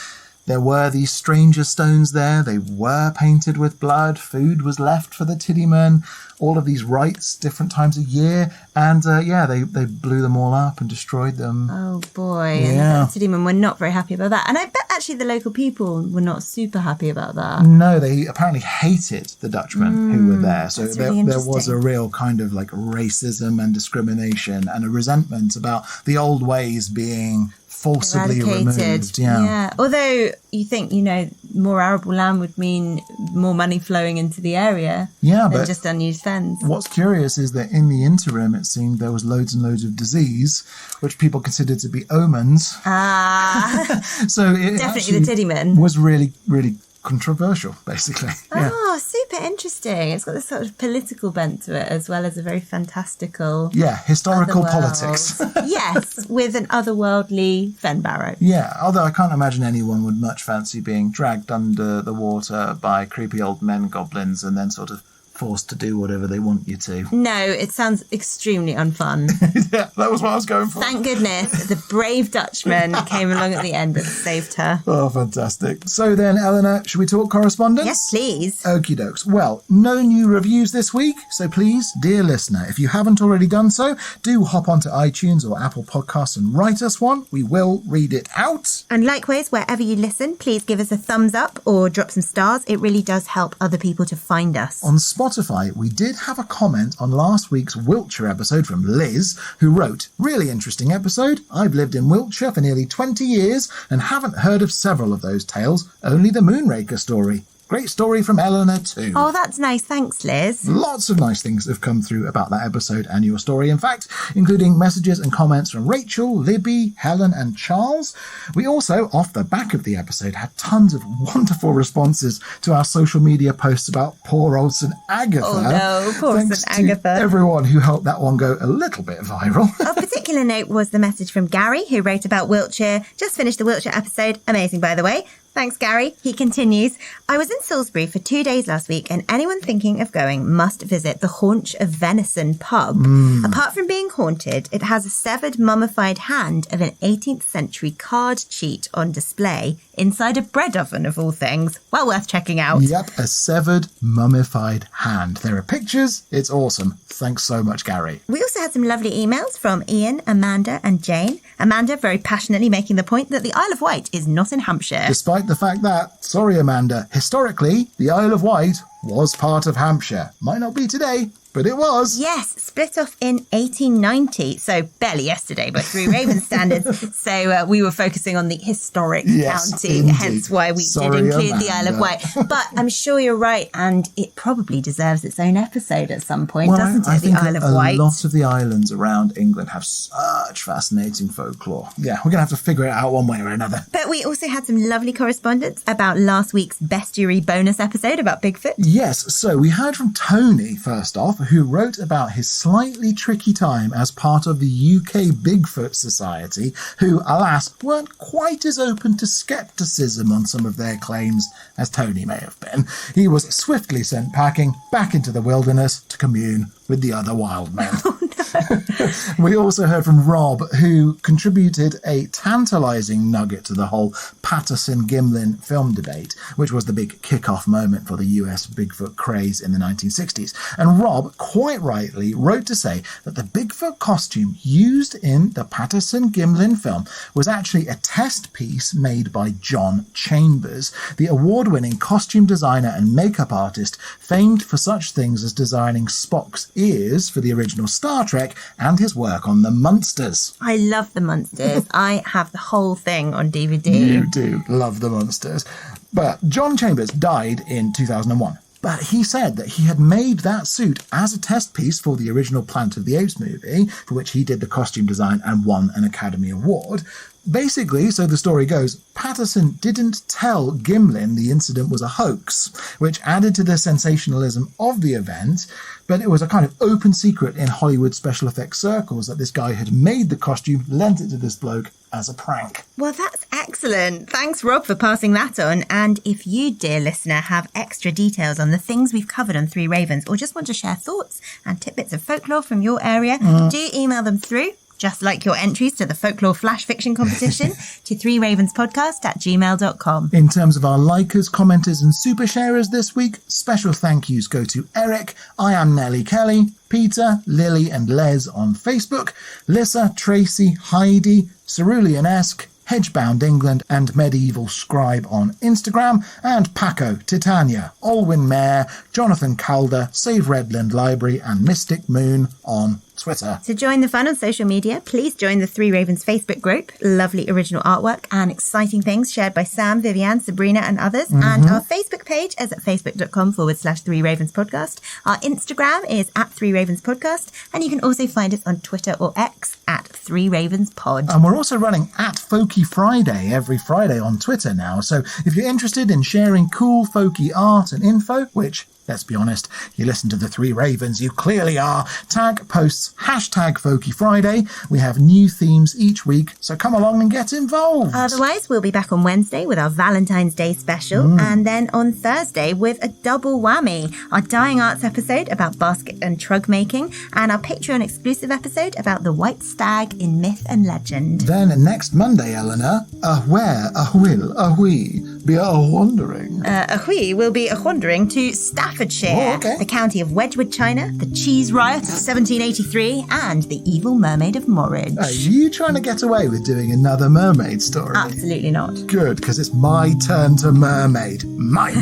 There were these stranger stones there. They were painted with blood. Food was left for the Tiddymen. All of these rites, different times a year. And, they blew them all up and destroyed them. Oh, boy. Yeah. And the Tiddymen were not very happy about that. And I bet actually the local people were not super happy about that. No, they apparently hated the Dutchmen who were there. So that's really there was a interesting. real kind of like racism and discrimination and a resentment about the old ways being forcibly removed. Yeah. Although you think, more arable land would mean more money flowing into the area Yeah, than but just unused fens. what's curious is that in the interim, it seemed there was loads and loads of disease, which people considered to be omens. Ah, So it definitely the actually Tiddymen. was really, really controversial, basically. Yeah. Oh, super interesting. It's got this sort of political bent to it as well as a very fantastical Yeah, historical otherworld. politics. Yes, with an otherworldly fen barrow. Yeah, although I can't imagine anyone would much fancy being dragged under the water by creepy old men goblins and then sort of forced to do whatever they want you to. No, it sounds extremely unfun. Yeah, that was what I was going for. Thank goodness the brave Dutchman came along at the end and saved her. Oh, fantastic. So then, Eleanor, should we talk correspondence? Yes, please. Okie dokes. Well, no new reviews this week, so please, dear listener, if you haven't already done so, do hop onto iTunes or Apple Podcasts and write us one. We will read it out. And likewise, wherever you listen, please give us a thumbs up or drop some stars. It really does help other people to find us. On Spotify, we did have a comment on last week's Wiltshire episode from Liz, who wrote, "Really interesting episode. I've lived in Wiltshire for nearly 20 years and haven't heard of several of those tales, only the Moonraker story. Great story from Eleanor too." Oh, that's nice. Thanks, Liz. Lots of nice things have come through about that episode and your story, in fact, including messages and comments from Rachel, Libby, Helen and Charles. We also, off the back of the episode, had tons of wonderful responses to our social media posts about poor old St. Agatha. Oh, no, poor Thanks St. to Agatha. everyone who helped that one go a little bit viral. Of particular note was the message from Gary, who wrote about Wiltshire. Just finished the Wiltshire episode. Amazing, by the way. Thanks, Gary. He continues, I was in Salisbury for 2 days last week, and anyone thinking of going must visit the Haunch of Venison pub. Apart from being haunted, it has a severed mummified hand of an 18th century card cheat on display inside a bread oven, of all things. Well worth checking out. Yep, a severed mummified hand. There are pictures. It's awesome. Thanks so much, Gary. We also had some lovely emails from Ian, Amanda and Jane. Amanda very passionately making the point that the Isle of Wight is not in Hampshire. Despite the fact that, sorry Amanda, historically, the Isle of Wight was part of Hampshire. Might not be today, but it was. Yes, split off in 1890, so barely yesterday by Three Ravens standards. So we were focusing on the historic county, indeed. Hence why we Sorry, did include Amanda. the Isle of Wight. But I'm sure you're right, and it probably deserves its own episode at some point, doesn't it, I think the Isle of a Wight? lot of the islands around England have such fascinating folklore. Yeah, we're going to have to figure it out one way or another. But we also had some lovely correspondence about last week's bestiary bonus episode about Bigfoot. Yes, so we heard from Tony, first off, who wrote about his slightly tricky time as part of the UK Bigfoot Society, who, alas, weren't quite as open to scepticism on some of their claims as Tony may have been. He was swiftly sent packing back into the wilderness to commune with the other wild men. We also heard from Rob, who contributed a tantalising nugget to the whole Patterson-Gimlin film debate, which was the big kick-off moment for the US Bigfoot craze in the 1960s. And Rob, quite rightly, wrote to say that the Bigfoot costume used in the Patterson-Gimlin film was actually a test piece made by John Chambers, the award-winning costume designer and makeup artist famed for such things as designing Spock's ears for the original Star Trek and his work on the Munsters. I love the Munsters. I have the whole thing on DVD. You do love the Munsters. But John Chambers died in 2001. But he said that he had made that suit as a test piece for the original Planet of the Apes movie, for which he did the costume design and won an Academy Award. Basically, so the story goes, Patterson didn't tell Gimlin the incident was a hoax, which added to the sensationalism of the event, but it was a kind of open secret in Hollywood special effects circles that this guy had made the costume, lent it to this bloke as a prank. Well, that's excellent. Thanks, Rob, for passing that on. And if you, dear listener, have extra details on the things we've covered on Three Ravens, or just want to share thoughts and tidbits of folklore from your area, do email them through, just like your entries to the folklore flash fiction competition, to threeravenspodcast@gmail.com. In terms of our likers, commenters and super sharers this week, special thank yous go to Eric, I Am Nellie Kelly, Peter, Lily and Les on Facebook, Lissa, Tracy, Heidi, Cerulean-esque, Hedgebound England and Medieval Scribe on Instagram, and Paco, Titania, Alwyn Mayer, Jonathan Calder, Save Redland Library and Mystic Moon on Twitter. To join the fun on social media, please join the Three Ravens Facebook group. Lovely original artwork and exciting things shared by Sam, Vivian, Sabrina and others. And our Facebook page is at facebook.com/Three Ravens Podcast. Our Instagram is at Three Ravens Podcast. And you can also find us on Twitter or X at Three Ravens Pod. And we're also running at Folky Friday every Friday on Twitter now. So if you're interested in sharing cool folky art and info, which, let's be honest, you listen to the Three Ravens, you clearly are, tag posts #Folky Friday. We have new themes each week, so come along and get involved. Otherwise, we'll be back on Wednesday with our Valentine's Day special, and then on Thursday with a double whammy, our Dying Arts episode about basket and trug making, and our Patreon exclusive episode about the white stag in myth and legend. Then next Monday, Eleanor, where, will, we be wandering? We will be wandering to Staffordshire, the county of Wedgwood, China, the cheese riot of 1783, and the evil mermaid of Morridge. Are you trying to get away with doing another mermaid story? Absolutely not. Good, because it's my turn to mermaid. Mine.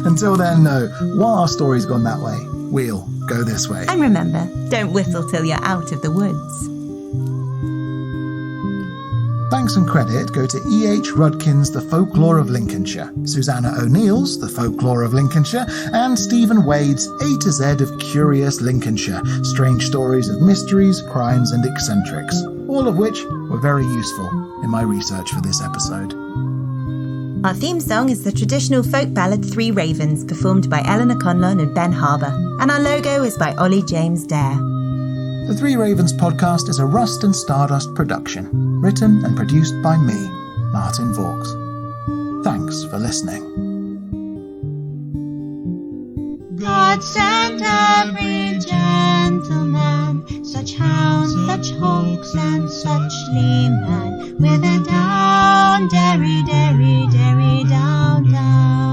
Until then, no, while our story's gone that way, we'll go this way. And remember, don't whistle till you're out of the woods. Thanks and credit go to E.H. Rudkin's The Folklore of Lincolnshire, Susanna O'Neill's The Folklore of Lincolnshire, and Stephen Wade's A to Z of Curious Lincolnshire, strange stories of mysteries, crimes and eccentrics, all of which were very useful in my research for this episode. Our theme song is the traditional folk ballad Three Ravens, performed by Eleanor Conlon and Ben Harbour, and our logo is by Ollie James Dare. The Three Ravens podcast is a Rust and Stardust production, written and produced by me, Martin Vaux. Thanks for listening. God sent every gentleman, such hounds, such hawks, and such leman, with a down, derry, derry, derry, down, down.